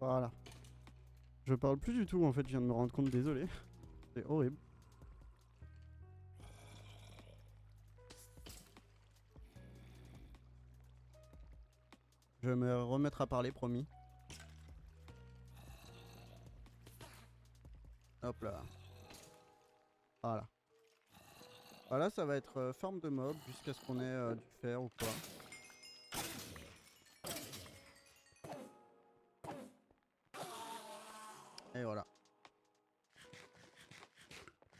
Voilà. Je parle plus du tout en fait, je viens de me rendre compte, désolé. C'est horrible. Je vais me remettre à parler, promis. Hop là. Voilà. Voilà, ça va être farm de mob jusqu'à ce qu'on ait du fer ou quoi. Et voilà.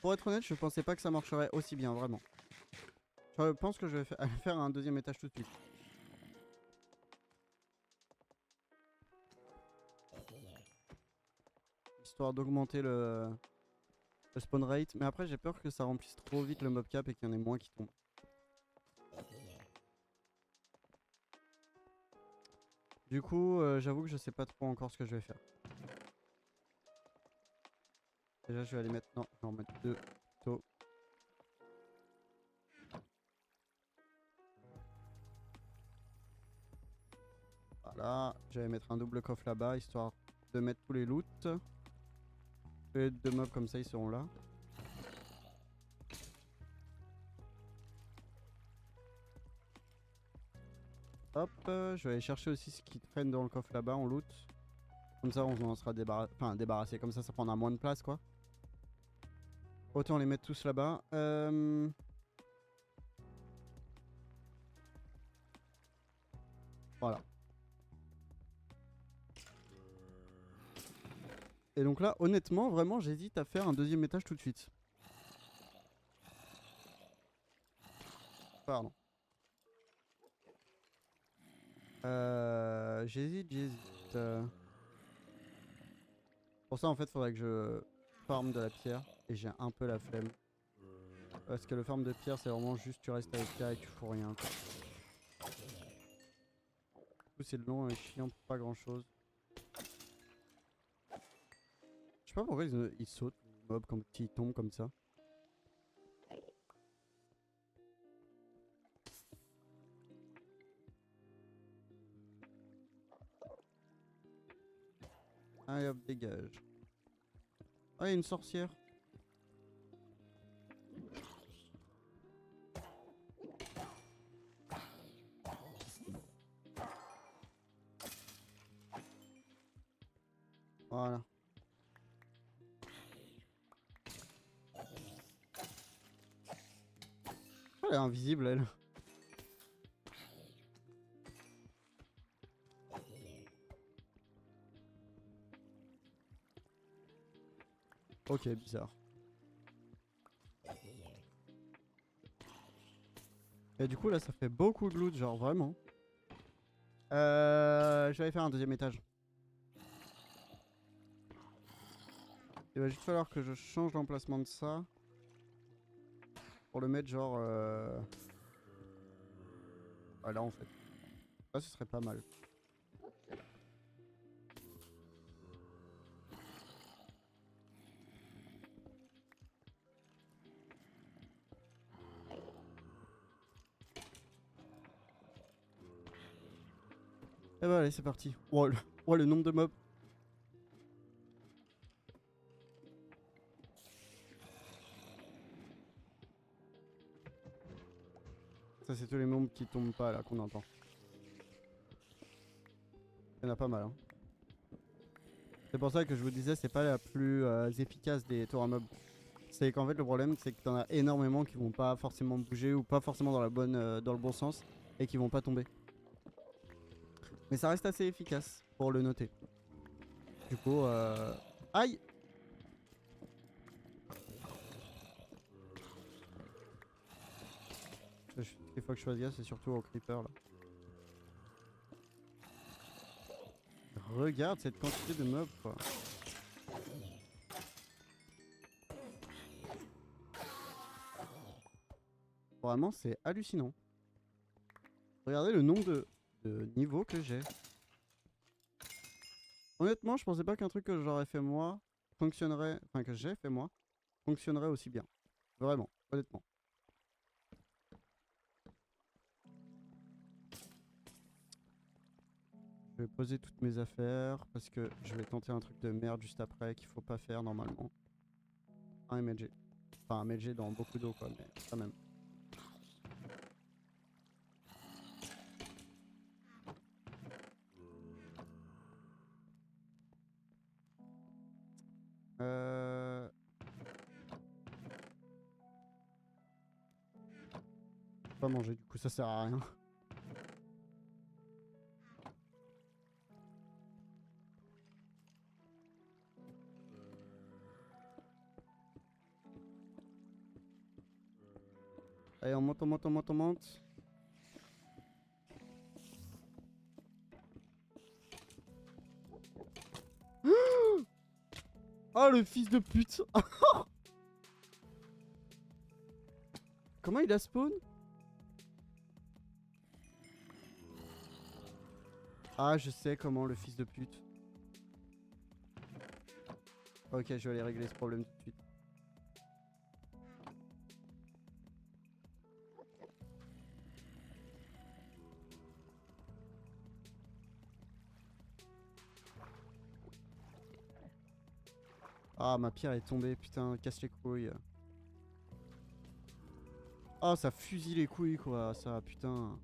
Pour être honnête, je pensais pas que ça marcherait aussi bien, vraiment. Je pense que je vais faire un deuxième étage tout de suite. Histoire d'augmenter le spawn rate. Mais après, j'ai peur que ça remplisse trop vite le mob cap et qu'il y en ait moins qui tombent. Du coup, j'avoue que je sais pas trop encore ce que je vais faire. Déjà, je vais aller mettre... Non, je vais en mettre 2 plutôt. Voilà, je vais mettre un double coffre là-bas, histoire de mettre tous les loots. Les 2 mobs comme ça, ils seront là. Hop, je vais aller chercher aussi ce qui traîne dans le coffre là-bas en loot. Comme ça, on en sera débarrassé. Comme ça prendra moins de place, quoi. Autant les mettre tous là-bas. Voilà. Et donc là, honnêtement, vraiment, j'hésite à faire un deuxième étage tout de suite. Pardon. J'hésite. Pour ça, en fait, faudrait que je farme de la pierre. Et j'ai un peu la flemme. Parce que le farm de pierre, c'est vraiment juste tu restes avec ça et tu fous rien, quoi. Du coup, c'est long et chiant pour pas grand chose. Je sais pas pourquoi ils sautent, les mobs, quand ils tombent comme ça. Allez hop, dégage. Ah, il y a une sorcière. Voilà. Elle est invisible, elle. Ok, bizarre. Et du coup là ça fait beaucoup de loot, genre vraiment. Je vais aller faire un deuxième étage. Il va juste falloir que je change l'emplacement de ça. Pour le mettre genre... Voilà en fait. Là ce serait pas mal. Et bah allez c'est parti. Oh, le nombre de mobs. Ça c'est tous les mobs qui tombent pas là qu'on entend. Il y en a pas mal hein. C'est pour ça que je vous disais c'est pas la plus efficace des tours à mobs. C'est qu'en fait le problème c'est que t'en as énormément qui vont pas forcément bouger ou pas forcément dans la bonne, dans le bon sens et qui vont pas tomber. Mais ça reste assez efficace pour le noter. Du coup aïe. Il faut que je fasse gaffe, c'est surtout au creeper là. Regarde cette quantité de mobs quoi. Vraiment c'est hallucinant. Regardez le nombre de niveaux que j'ai. Honnêtement je pensais pas qu'un truc que j'aurais fait moi fonctionnerait, enfin que j'ai fait moi, fonctionnerait aussi bien. Vraiment, honnêtement. Je vais poser toutes mes affaires parce que je vais tenter un truc de merde juste après qu'il faut pas faire normalement. Un MLG. Enfin un MLG dans beaucoup d'eau quoi, mais quand même. Euh... Pas manger du coup ça sert à rien. Allez on monte, on monte, on monte, on monte. Oh le fils de pute. Comment il a spawn? Ah je sais comment le fils de pute. Ok je vais aller régler ce problème tout de suite. Ah ma pierre est tombée, putain, casse les couilles. Ah ça fusille les couilles quoi, ça, putain.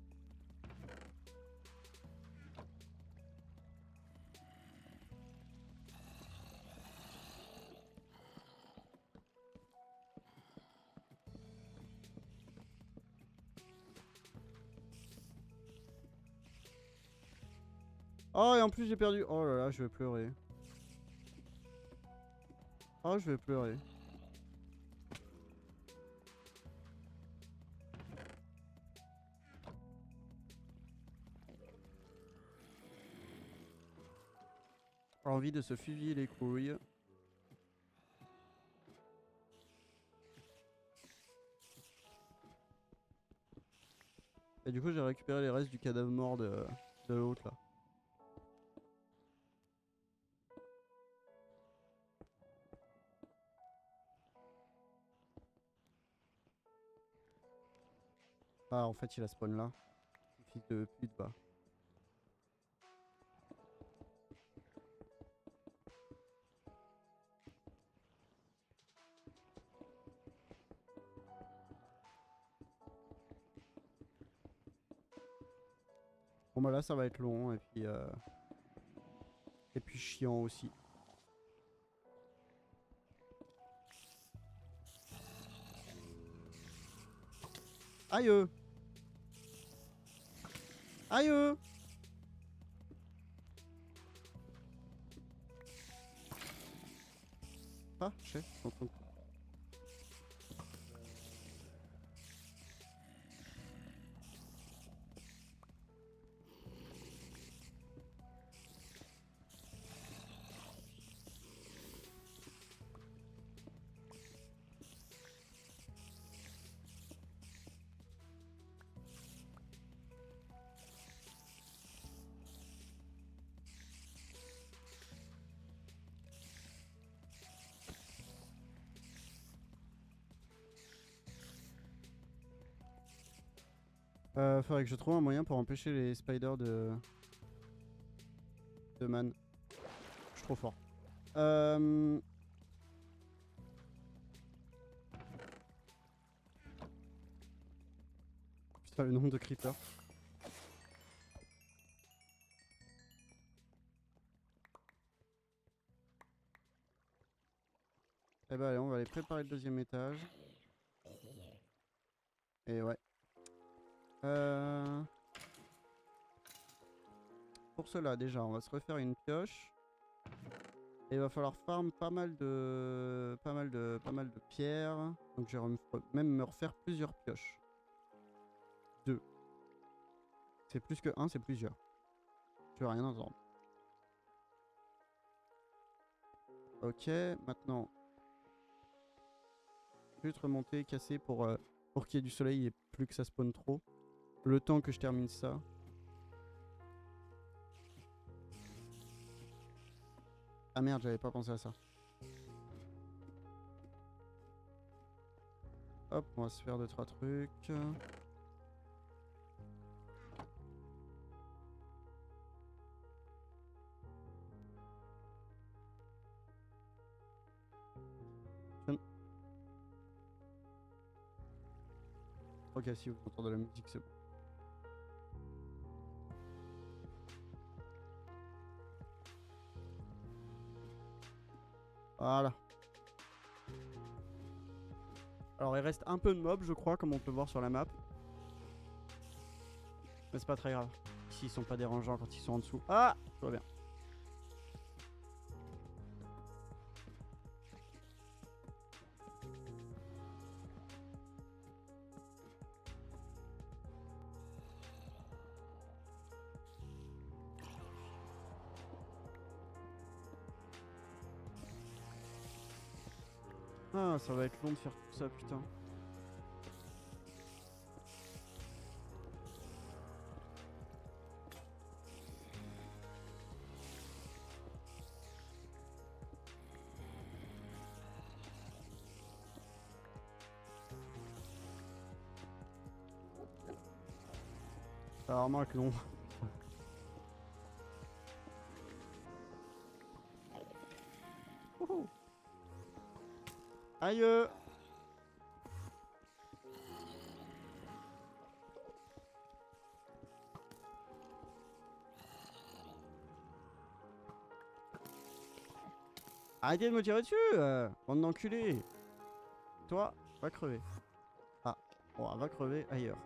Oh et en plus j'ai perdu. Oh là là, je vais pleurer. Oh je vais pleurer. Envie de se fusiller les couilles. Et du coup j'ai récupéré les restes du cadavre mort de l'autre là. Ah en fait il a spawn là. Fils de pute va. Bon bah là ça va être long et puis chiant aussi. Aïe. Aïe. Ah chef, je suis en train de... Faudrait que je trouve un moyen pour empêcher les spiders de man. Je suis trop fort. Putain, le nombre de creepers. Eh bah allez, on va aller préparer le deuxième étage. Et ouais. Pour cela, déjà, on va se refaire une pioche. Et il va falloir farm pas mal de pierres. Donc je vais même me refaire plusieurs pioches. 2. C'est plus que 1, c'est plusieurs. Je vais rien entendre. Ok, maintenant. Juste remonter, casser pour qu'il y ait du soleil et plus que ça spawn trop. Le temps que je termine ça. Ah merde, j'avais pas pensé à ça. Hop, on va se faire 2-3 trucs. Ok, si vous entendez la musique, c'est bon. Voilà. Alors il reste un peu de mobs, je crois, comme on peut voir sur la map. Mais c'est pas très grave. Ici, ils sont pas dérangeants quand ils sont en dessous. Ah, tout va bien. Ah, ça va être long de faire tout ça, putain. Ça va vraiment être long. Aïe. Arrêtez de me tirer dessus, bande d'enculés. Toi, va crever. Ah, bon, va crever ailleurs.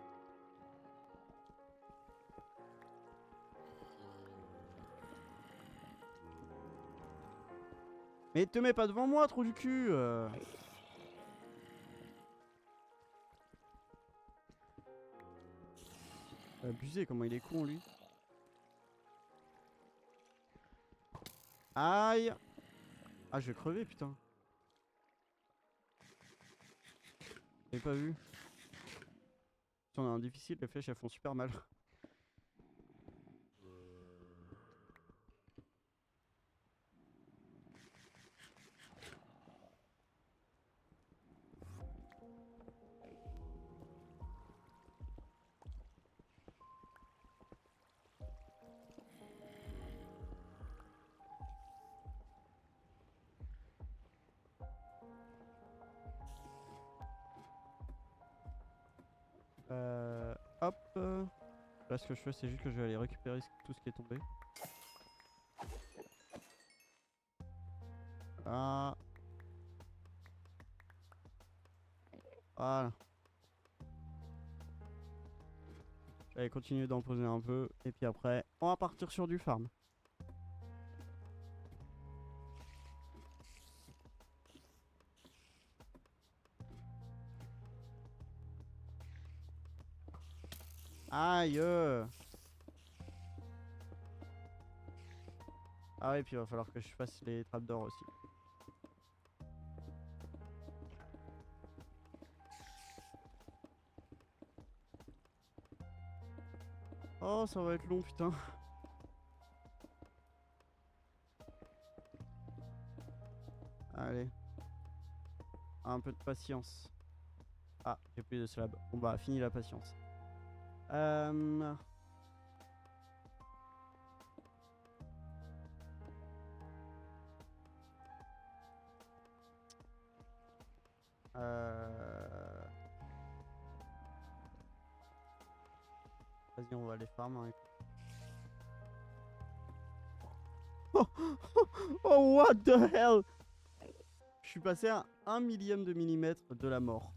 Mais te mets pas devant moi, trou du cul. Abusé, comment il est con, lui. Aïe. Ah, je vais crever, putain. J'avais pas vu. Si on a un difficile, les flèches elles font super mal. Hop. Là, ce que je fais, c'est juste que je vais aller récupérer tout ce qui est tombé. Ah. Voilà. Je vais continuer d'en poser un peu. Et puis après, on va partir sur du farm. Aïe. Ah ouais, puis il va falloir que je fasse les trappes d'or aussi. Oh, ça va être long, putain. Allez. Un peu de patience. Ah, j'ai plus de slab. Bon bah, fini la patience. Euh... euh, Vas-y, on va les farm, hein. Oh, what the hell! Je suis passé à 1 millième de millimètre de la mort.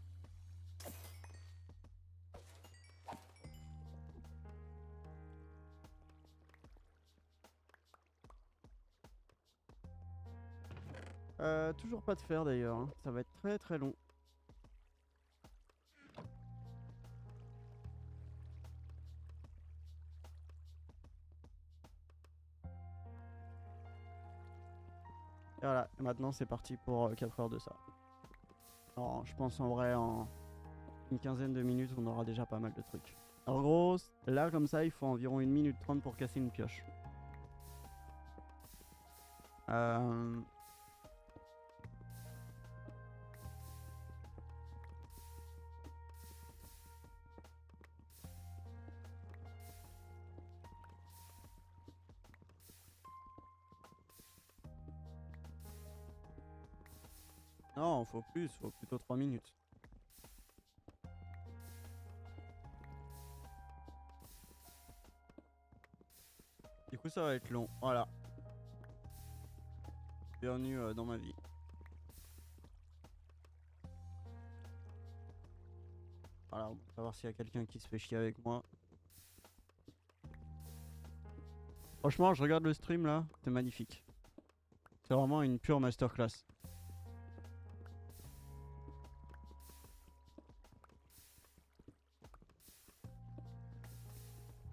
Toujours pas de fer d'ailleurs, hein. Ça va être très très long. Et voilà, et maintenant c'est parti pour 4 heures de ça. Alors, je pense en vrai en une quinzaine de minutes on aura déjà pas mal de trucs. En gros, là comme ça il faut environ 1 minute 30 pour casser une pioche. Euh... Non, faut plus, faut plutôt 3 minutes. Du coup ça va être long, voilà. Bienvenue dans ma vie. Voilà, on va savoir s'il y a quelqu'un qui se fait chier avec moi. Franchement, je regarde le stream là, c'est magnifique. C'est vraiment une pure masterclass.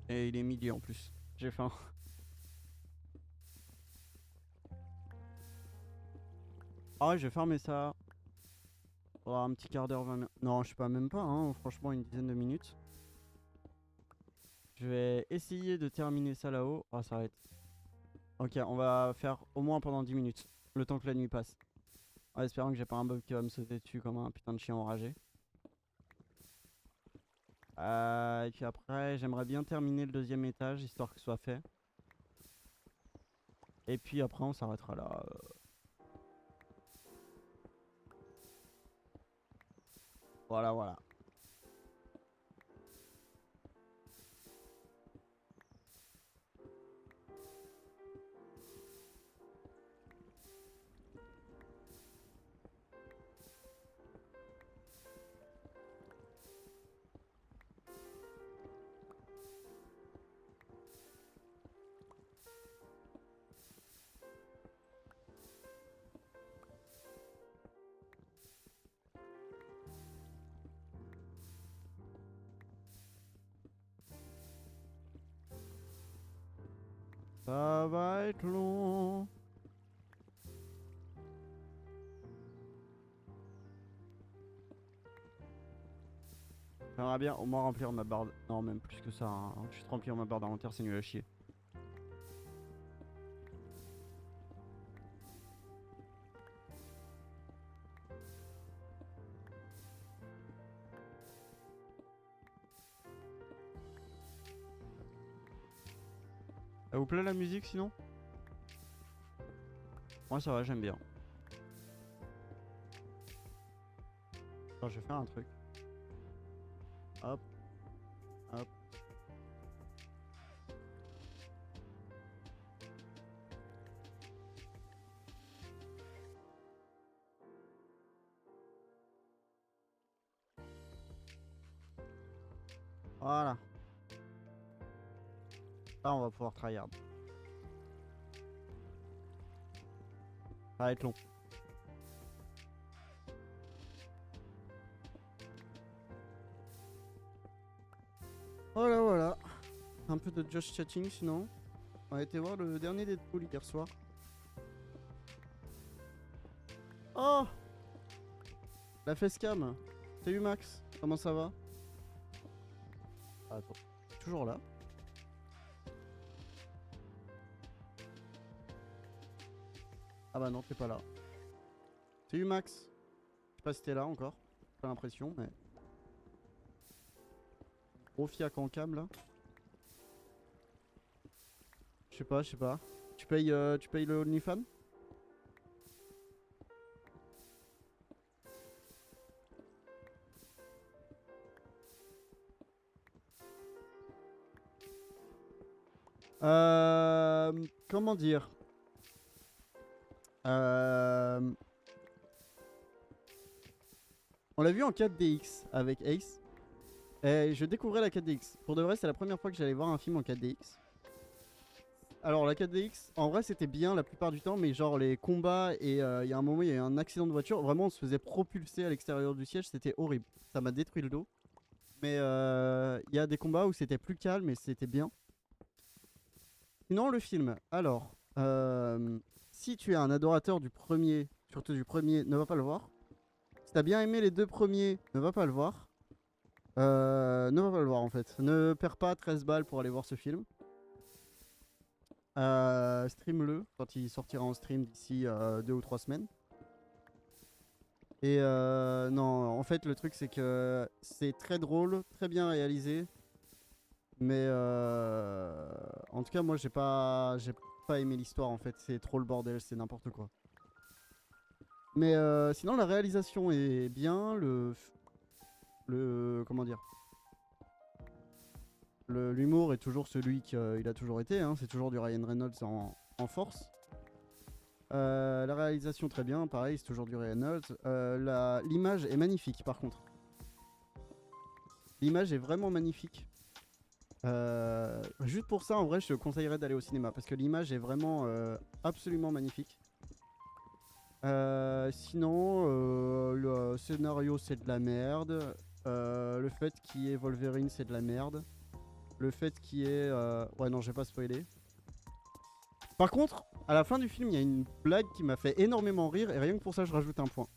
Et il est midi en plus. J'ai faim. Ah ouais, je vais fermer ça. Faudra un petit quart d'heure, 20 minutes. Non, je sais pas, même pas, hein. Franchement, une dizaine de minutes. Je vais essayer de terminer ça là-haut. Oh, ça va être... Ok, on va faire au moins pendant 10 minutes. Le temps que la nuit passe. En espérant que j'ai pas un bug qui va me sauter dessus comme un putain de chien enragé. Et puis après, j'aimerais bien terminer le deuxième étage, histoire que ce soit fait. Et puis après, on s'arrêtera là. Voilà, voilà. Ça va être long. J'aimerais bien au moins remplir ma barre. Non, même plus que ça, hein. Juste remplir ma barre d'inventaire, c'est nul à chier. Ça vous plaît la musique sinon? Moi ça va, j'aime bien. Alors je vais faire un truc. Hop, hop. Voilà. Là on va pouvoir tryhard. Ça va être long. Voilà, voilà. Un peu de just chatting sinon. On a été voir le dernier Deadpool hier soir. Oh, la facecam. Salut Max, comment ça va? Attends, toujours là. Ah bah non, t'es pas là. Salut Max. Je sais pas si t'es là encore. J'ai pas l'impression, mais... Gros fiac en cam là. Je sais pas, je sais pas. Tu payes le OnlyFans? Comment dire? Euh, on l'a vu en 4DX avec Ace. Et je découvrais la 4DX. Pour de vrai, c'est la première fois que j'allais voir un film en 4DX. Alors la 4DX, en vrai c'était bien la plupart du temps, mais genre les combats et il y a un moment il y a eu un accident de voiture, vraiment on se faisait propulser à l'extérieur du siège, c'était horrible. Ça m'a détruit le dos. Mais il y a des combats où c'était plus calme et c'était bien. Sinon le film, alors, si tu es un adorateur du premier, surtout du premier, ne va pas le voir. Si t'as bien aimé les deux premiers, ne va pas le voir. Ne va pas le voir en fait. Ne perds pas 13 balles pour aller voir ce film. Stream-le quand il sortira en stream d'ici 2 ou 3 semaines. Et non, en fait, le truc c'est que c'est très drôle, très bien réalisé. Mais en tout cas, moi j'ai pas aimé l'histoire en fait. C'est trop le bordel, c'est n'importe quoi. Mais sinon, la réalisation est bien. Comment dire? L'humour est toujours celui qu'il a toujours été. Hein, c'est toujours du Ryan Reynolds en force. La réalisation très bien, pareil, c'est toujours du Ryan Reynolds. L'image est magnifique par contre. L'image est vraiment magnifique. Juste pour ça, en vrai, je te conseillerais d'aller au cinéma parce que l'image est vraiment absolument magnifique. Sinon, le scénario c'est de la merde. Le fait qu'il y ait Wolverine c'est de la merde. Le fait qu'il y ait... Ouais non, je vais pas spoiler. Par contre, à la fin du film, il y a une blague qui m'a fait énormément rire et rien que pour ça, je rajoute un point.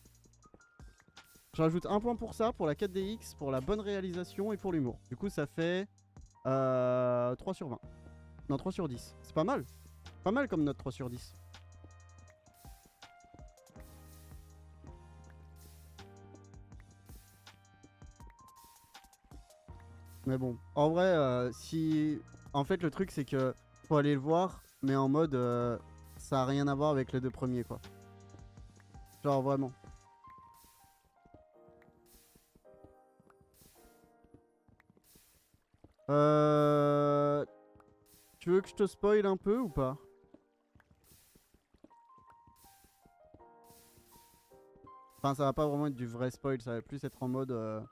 Je rajoute un point pour ça, pour la 4DX, pour la bonne réalisation et pour l'humour. Du coup, ça fait 3 sur 20. Non, 3 sur 10. C'est pas mal. Pas mal comme note 3 sur 10. Mais bon, en vrai, si... En fait, le truc, c'est que faut aller le voir, mais en mode... ça a rien à voir avec les deux premiers, quoi. Genre, vraiment. Euh... Tu veux que je te spoil un peu ou pas? Enfin, ça va pas vraiment être du vrai spoil, ça va plus être en mode...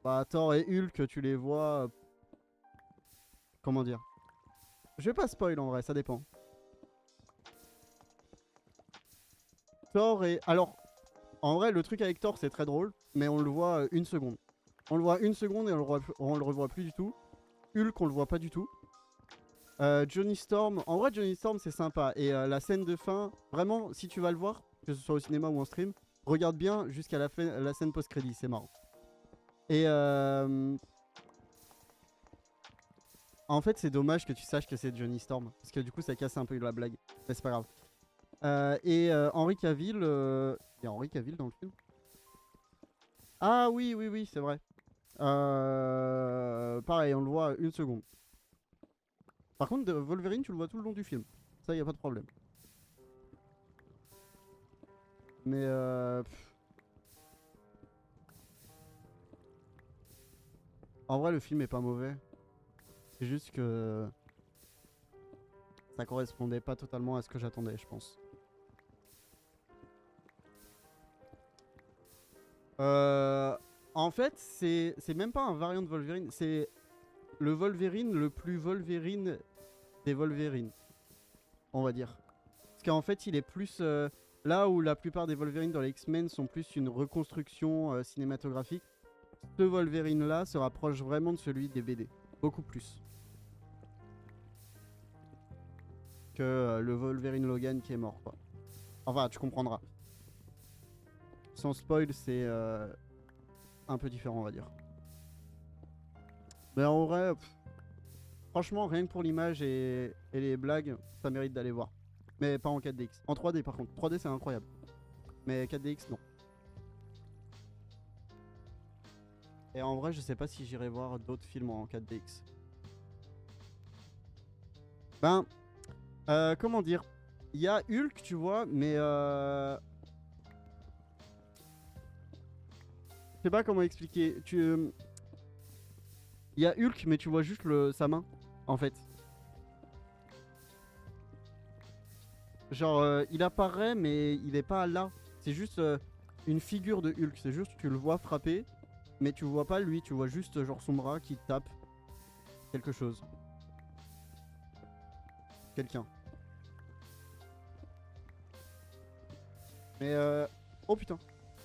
Bah, Thor et Hulk, tu les vois... comment dire? Je vais pas spoil en vrai, ça dépend. Thor et... Alors, en vrai, le truc avec Thor, c'est très drôle, mais on le voit une seconde. On le voit une seconde et on le revoit plus du tout. Hulk, on le voit pas du tout. Johnny Storm, en vrai, Johnny Storm, c'est sympa. Et la scène de fin, vraiment, si tu vas le voir, que ce soit au cinéma ou en stream, regarde bien jusqu'à la scène post-crédit, c'est marrant. Et en fait, c'est dommage que tu saches que c'est Johnny Storm, parce que du coup, ça casse un peu la blague. Mais c'est pas grave. Henry Cavill, il y a Henry Cavill dans le film. Ah oui, oui, oui, c'est vrai. Pareil, on le voit une seconde. Par contre, Wolverine, tu le vois tout le long du film. Ça, y a pas de problème. Mais en vrai, le film est pas mauvais. C'est juste que ça correspondait pas totalement à ce que j'attendais, je pense. Euh, En fait, c'est même pas un variant de Wolverine. C'est le Wolverine le plus Wolverine des Wolverines, on va dire. Parce qu'en fait, il est plus... là où la plupart des Wolverines dans les X-Men sont plus une reconstruction cinématographique, ce Wolverine-là se rapproche vraiment de celui des BD. Beaucoup plus que le Wolverine Logan qui est mort, quoi. Enfin, tu comprendras. Sans spoil, c'est un peu différent, on va dire. Mais en vrai, franchement, rien que pour l'image et les blagues, ça mérite d'aller voir. Mais pas en 4DX. En 3D par contre. 3D c'est incroyable. Mais 4DX non. Et en vrai, je sais pas si j'irai voir d'autres films en 4DX. Ben, comment dire? Il y a Hulk, tu vois, mais je sais pas comment expliquer. Il y a Hulk, mais tu vois juste sa main, en fait. Genre, il apparaît, mais il est pas là. C'est juste une figure de Hulk. C'est juste, tu le vois frapper, mais tu vois pas lui. Tu vois juste, genre, son bras qui tape quelque chose. Quelqu'un. Mais oh putain.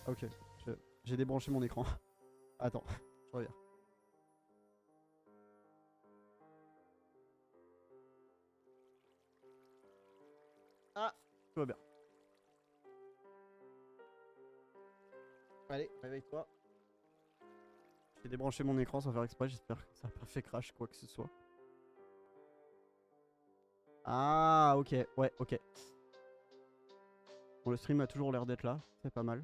Ok. J'ai débranché mon écran. Attends, je reviens. Ah, tout va bien. Allez, réveille-toi. J'ai débranché mon écran sans faire exprès. J'espère que ça n'a pas fait crash quoi que ce soit. Ah, ok. Ouais, ok. Bon, le stream a toujours l'air d'être là. C'est pas mal.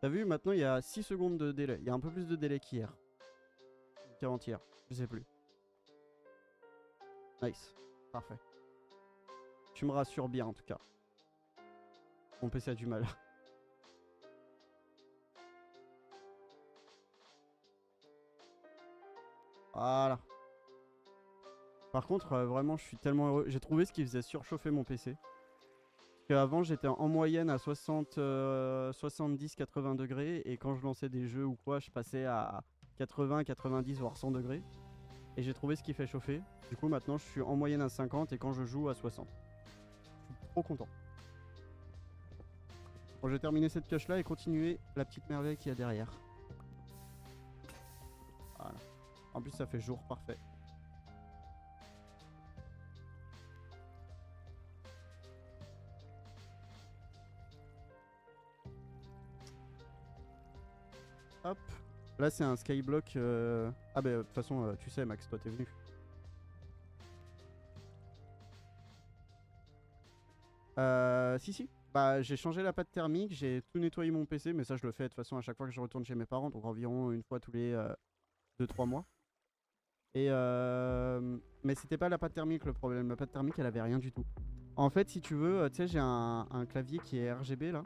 T'as vu, maintenant il y a 6 secondes de délai. Il y a un peu plus de délai qu'hier. Qu'avant-hier. Je sais plus. Nice. Parfait. Tu me rassures bien en tout cas. Mon PC a du mal. Voilà. Par contre, vraiment, je suis tellement heureux. J'ai trouvé ce qui faisait surchauffer mon PC. Parce qu'avant, j'étais en moyenne à 70-80 degrés. Et quand je lançais des jeux ou quoi, je passais à 80, 90, voire 100 degrés. Et j'ai trouvé ce qui fait chauffer. Du coup, maintenant, je suis en moyenne à 50 et quand je joue à 60. Je suis trop content. Bon, je vais terminer cette pioche là et continuer la petite merveille qu'il y a derrière. Voilà. En plus, ça fait jour parfait. Hop. Là, c'est un skyblock. Ah, bah, de toute façon, tu sais, Max, toi, t'es venu. Si. Bah, j'ai changé la pâte thermique, j'ai tout nettoyé mon PC, mais ça, je le fais de toute façon à chaque fois que je retourne chez mes parents, donc environ une fois tous les 2-3 mois. Et mais c'était pas la pâte thermique le problème. La pâte thermique, elle avait rien du tout. En fait, si tu veux, tu sais, j'ai un clavier qui est RGB là.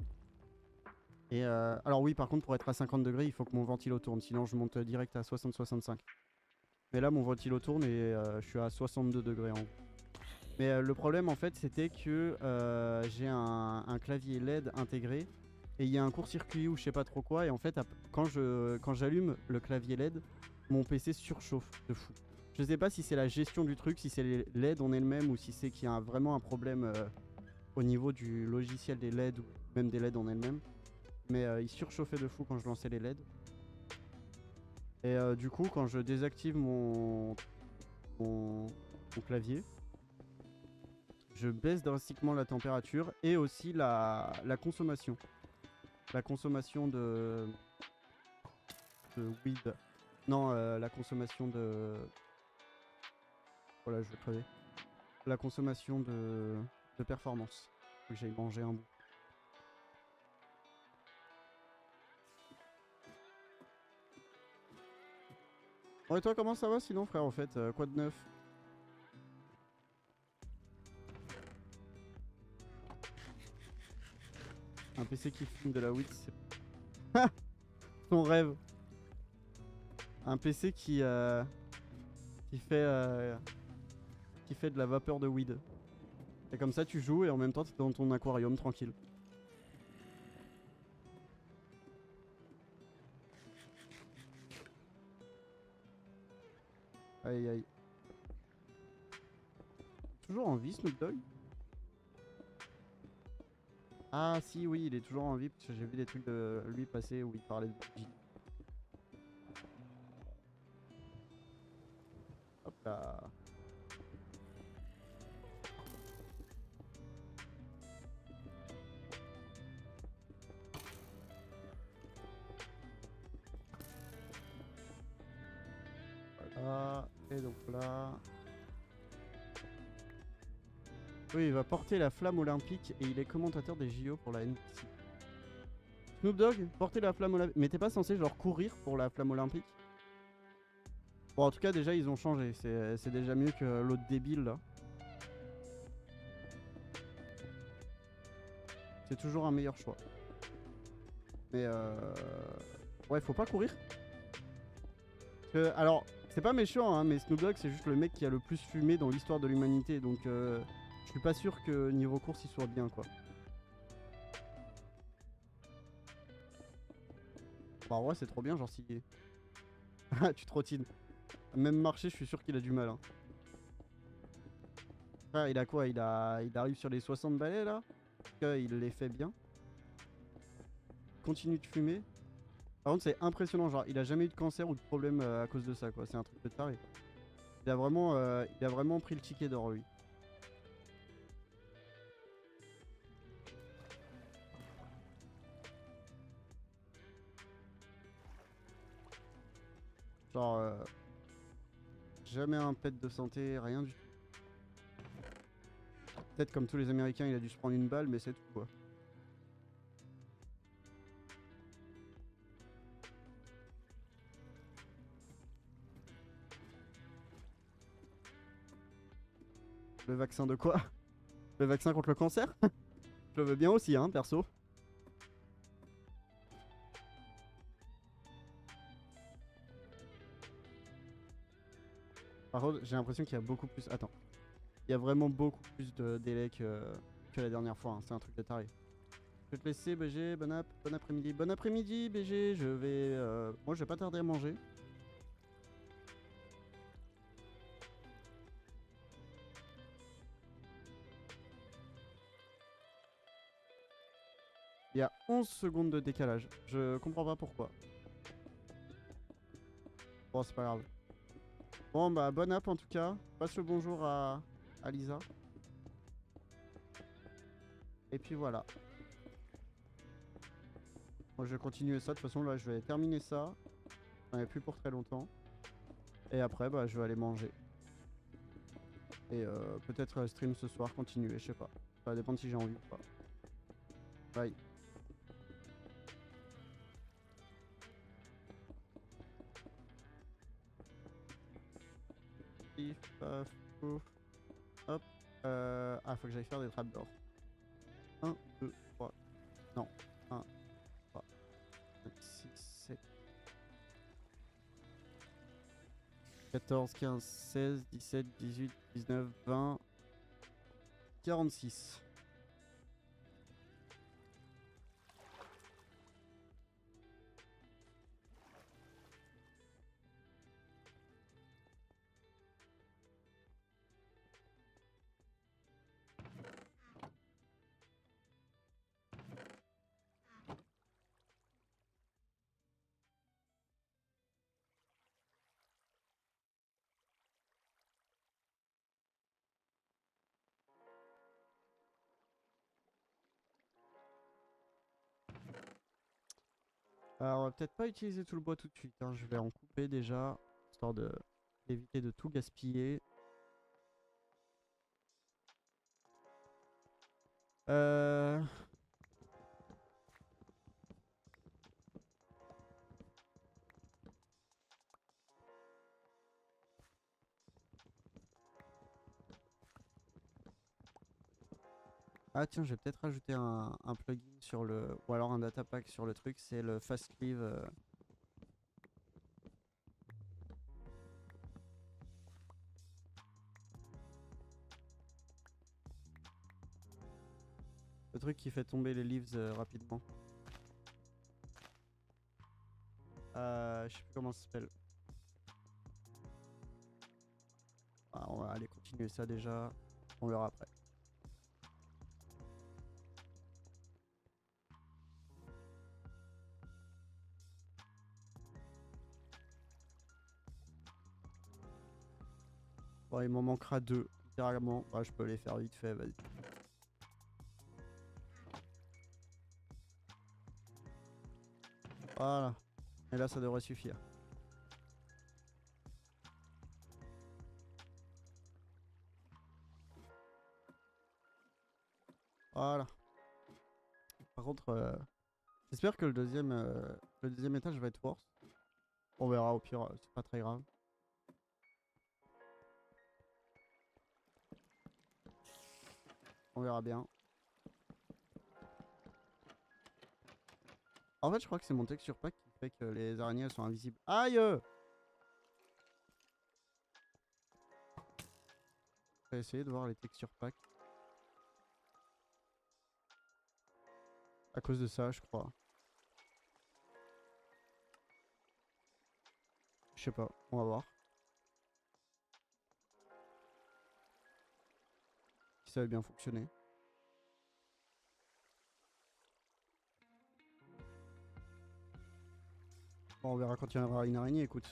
Et alors oui, par contre, pour être à 50 degrés, il faut que mon ventilo tourne, sinon je monte direct à 60-65. Mais là, mon ventilo tourne et je suis à 62 degrés en haut. Mais le problème, en fait, c'était que j'ai un clavier LED intégré et il y a un court-circuit ou je sais pas trop quoi. Et en fait, quand j'allume le clavier LED, mon PC surchauffe de fou. Je sais pas si c'est la gestion du truc, si c'est les LED en elles-mêmes ou si c'est qu'il y a vraiment un problème au niveau du logiciel des LED ou même des LED en elles-mêmes. Mais il surchauffait de fou quand je lançais les LED. Et du coup, quand je désactive mon clavier, je baisse drastiquement la température et aussi la consommation. La consommation de weed. Non, la consommation de... Voilà, je vais crever. La consommation de performance. Faut que j'aille manger un bout. Bon, et toi, comment ça va sinon, frère, en fait quoi de neuf? Un PC qui fume de la weed, c'est... Ton rêve. Un PC qui fait de la vapeur de weed. Et comme ça, tu joues et en même temps, t'es dans ton aquarium tranquille. Aïe aïe. Toujours en vie, Snoop Dogg? Ah si, oui, il est toujours en vie parce que j'ai vu des trucs de lui passer où il parlait de G. Hop là. Voilà. Et donc là... Oui, il va porter la flamme olympique et il est commentateur des JO pour la NBC. Snoop Dogg, porter la flamme olympique. Mais t'es pas censé genre courir pour la flamme olympique? Bon, en tout cas, déjà, ils ont changé. C'est déjà mieux que l'autre débile, là. C'est toujours un meilleur choix. Mais ouais, faut pas courir. Alors, c'est pas méchant, hein, mais Snoop Dogg, c'est juste le mec qui a le plus fumé dans l'histoire de l'humanité. Donc, je suis pas sûr que niveau course, il soit bien, quoi. Bah, en vrai, c'est trop bien, genre si. Ah, tu trottines. Même marcher, je suis sûr qu'il a du mal. Hein. Frère, il a quoi il arrive sur les 60 balais, là. Il les fait bien. Continue de fumer. Par contre, c'est impressionnant. Genre, il a jamais eu de cancer ou de problème à cause de ça, quoi. C'est un truc de taré. Il a vraiment pris le ticket d'or, lui. Genre, jamais un pet de santé, rien du tout. Peut-être comme tous les Américains, il a dû se prendre une balle, mais c'est tout, quoi. Le vaccin de quoi? Le vaccin contre le cancer? Je le veux bien aussi, hein, perso. Par contre, j'ai l'impression qu'il y a beaucoup plus... Attends. Il y a vraiment beaucoup plus de délai que la dernière fois. Hein. C'est un truc de taré. Je vais te laisser, BG. Bon après-midi. Bon après-midi, BG. Je vais... Moi, je vais pas tarder à manger. Il y a 11 secondes de décalage. Je comprends pas pourquoi. Bon, c'est pas grave. Bon, bah, bonne app en tout cas. Passe le bonjour à Lisa. Et puis voilà. Moi, je vais continuer ça. De toute façon, là, je vais terminer ça. J'en ai plus pour très longtemps. Et après, bah, je vais aller manger. Et peut-être stream ce soir, continuer, je sais pas. Ça va dépendre si j'ai envie ou pas. Bye. Pif, paf, pouf. Hop. Ah, faut que j'aille faire des trappes d'or. 1, 2, 3. Non. 1, 3, 5, 6, 7. 14, 15, 16, 17, 18, 19, 20. 46. Alors, on va peut-être pas utiliser tout le bois tout de suite. Hein. Je vais en couper déjà, histoire d'éviter de tout gaspiller. Euh... Ah tiens, je vais peut-être rajouter un plugin sur le... Ou alors un data pack sur le truc, c'est le fast cleave. Le truc qui fait tomber les leaves rapidement. Je sais plus comment ça s'appelle. Ah, on va aller continuer ça déjà. On verra après. Bon, il m'en manquera 2, littéralement. Ouais, je peux les faire vite fait, vas-y. Voilà. Et là, ça devrait suffire. Voilà. Par contre, j'espère que le deuxième étage va être worse. On verra, au pire, c'est pas très grave. On verra bien. En fait, je crois que c'est mon texture pack qui fait que les araignées elles sont invisibles. Aïe! Je vais essayer de voir les texture packs. À cause de ça, je crois. Je sais pas, on va voir. Si ça va bien fonctionner. Bon, on verra quand il y aura une araignée, écoute.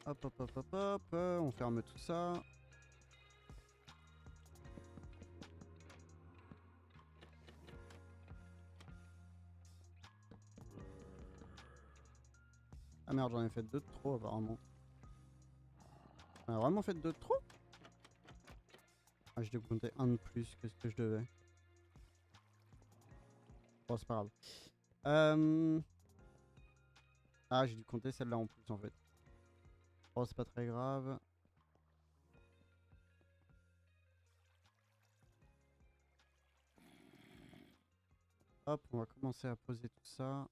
Hop, hop, hop, hop, hop. On ferme tout ça. Ah merde, j'en ai fait 2 de trop apparemment. J'en ai vraiment fait 2 de trop? Ah, j'ai dû compter un de plus que ce que je devais. Bon, c'est pas grave. Ah, j'ai dû compter celle-là en plus en fait. Bon, c'est pas très grave. Hop, on va commencer à poser tout ça.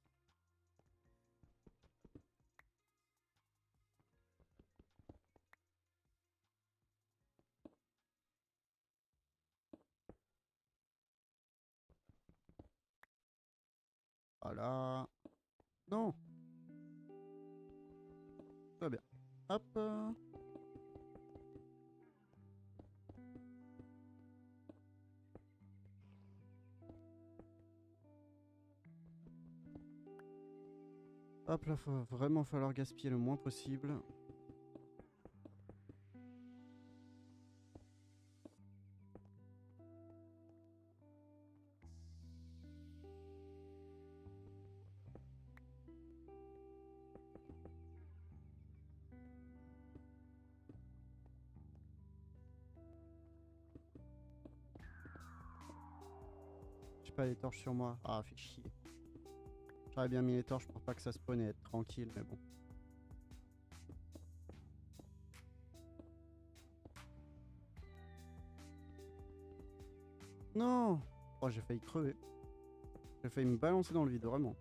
Voilà. Non, tout va bien. Hop. Hop, là, faut vraiment falloir gaspiller le moins possible. J'ai pas les torches sur moi. Ah, fait chier. J'aurais bien mis les torches pour pas que ça spawn et être tranquille, mais bon. Non! Oh, j'ai failli crever. J'ai failli me balancer dans le vide, vraiment.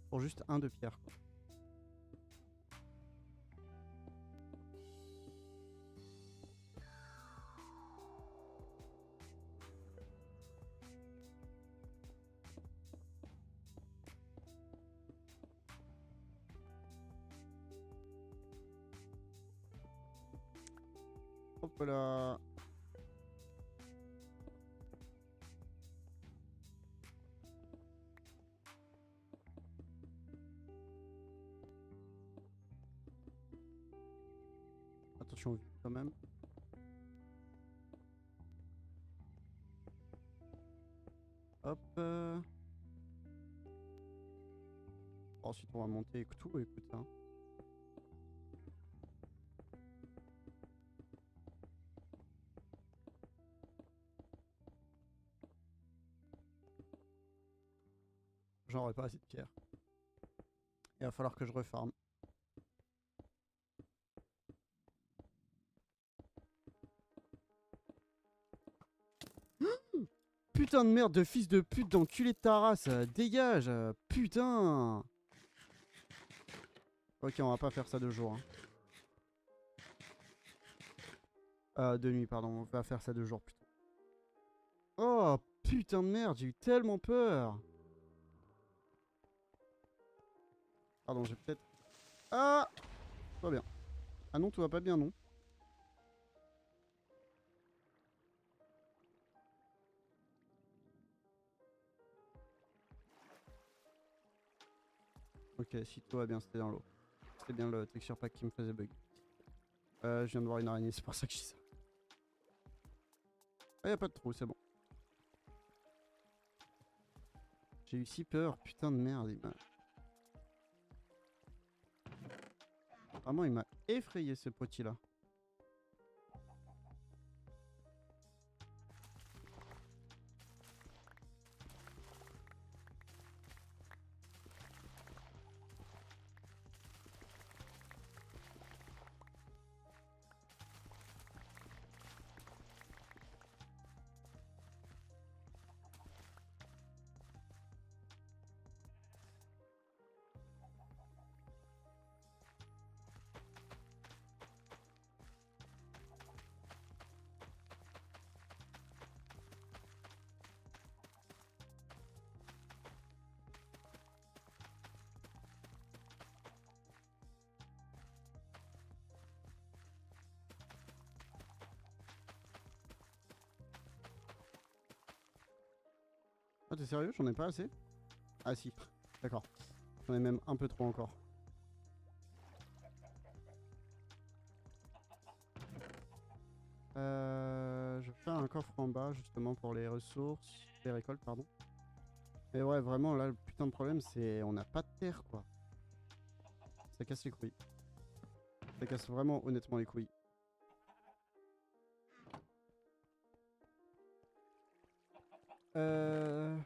Pour juste un de pierre, quoi. Hop là. Attention vite quand même. Hop. Ensuite on va monter tout, écoute. Hein. J'aurai pas assez de pierre. Il va falloir que je refarme. Putain de merde de fils de pute d'enculé de ta race, dégage, putain. Ok, on va pas faire ça de jour. Hein. De nuit, pardon, on va faire ça de jour, putain. Oh, putain de merde, j'ai eu tellement peur. Pardon, j'ai peut-être... Ah, tout va bien. Ah non, tout va pas bien, non. Ok, si tout va bien, c'était dans l'eau. C'était bien le texture pack qui me faisait bug. Je viens de voir une araignée, c'est pour ça que je dis ça. Ah, y a pas de trou, c'est bon. J'ai eu si peur, putain de merde. Vraiment, il m'a effrayé ce petit là. Ah, t'es sérieux? J'en ai pas assez? Ah si, d'accord. J'en ai même un peu trop encore. Je vais faire un coffre en bas justement pour les ressources, les récoltes pardon. Et ouais vraiment là le putain de problème c'est on n'a pas de terre quoi. Ça casse les couilles. Ça casse vraiment honnêtement les couilles. Euh...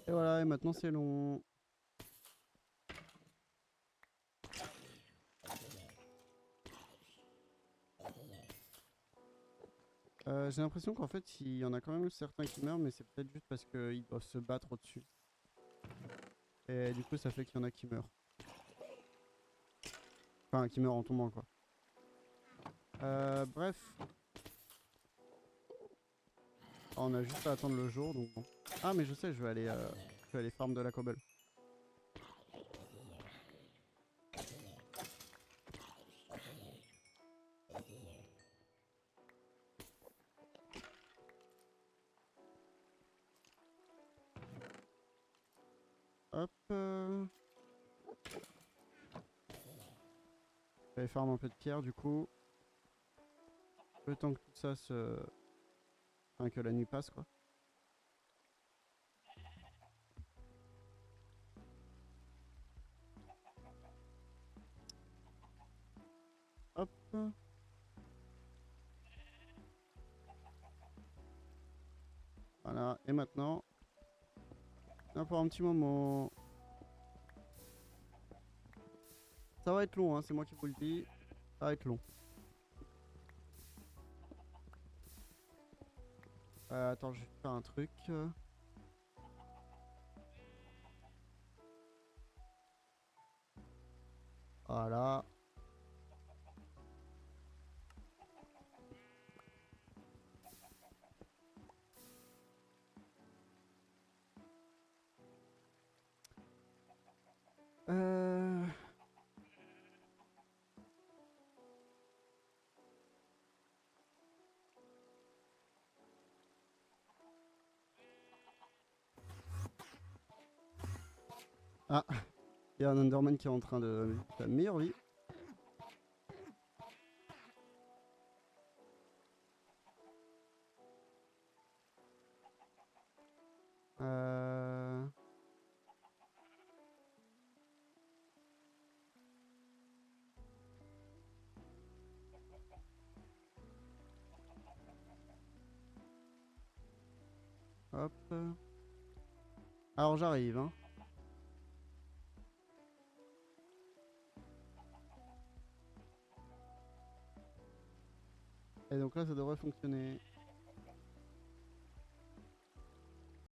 Et voilà, et maintenant c'est long. J'ai l'impression qu'en fait il y en a quand même certains qui meurent mais c'est peut-être juste parce qu'ils doivent se battre au-dessus. Et du coup ça fait qu'il y en a qui meurent. Enfin qui meurent en tombant quoi. Bref. On a juste à attendre le jour donc bon. Ah mais je sais je vais aller farm de la cobble. Hop. Je vais aller farm un peu de pierre du coup. Le temps que tout ça se... Enfin que la nuit passe quoi. Hop. Voilà. Et maintenant... Là pour un petit moment. Ça va être long hein, c'est moi qui vous le dis. Ça va être long. Attends, je vais faire un truc. Voilà. Euh... Ah, il y a un Enderman qui est en train de vivre sa meilleure vie. Euh... Hop. Alors j'arrive hein. Et donc là ça devrait fonctionner.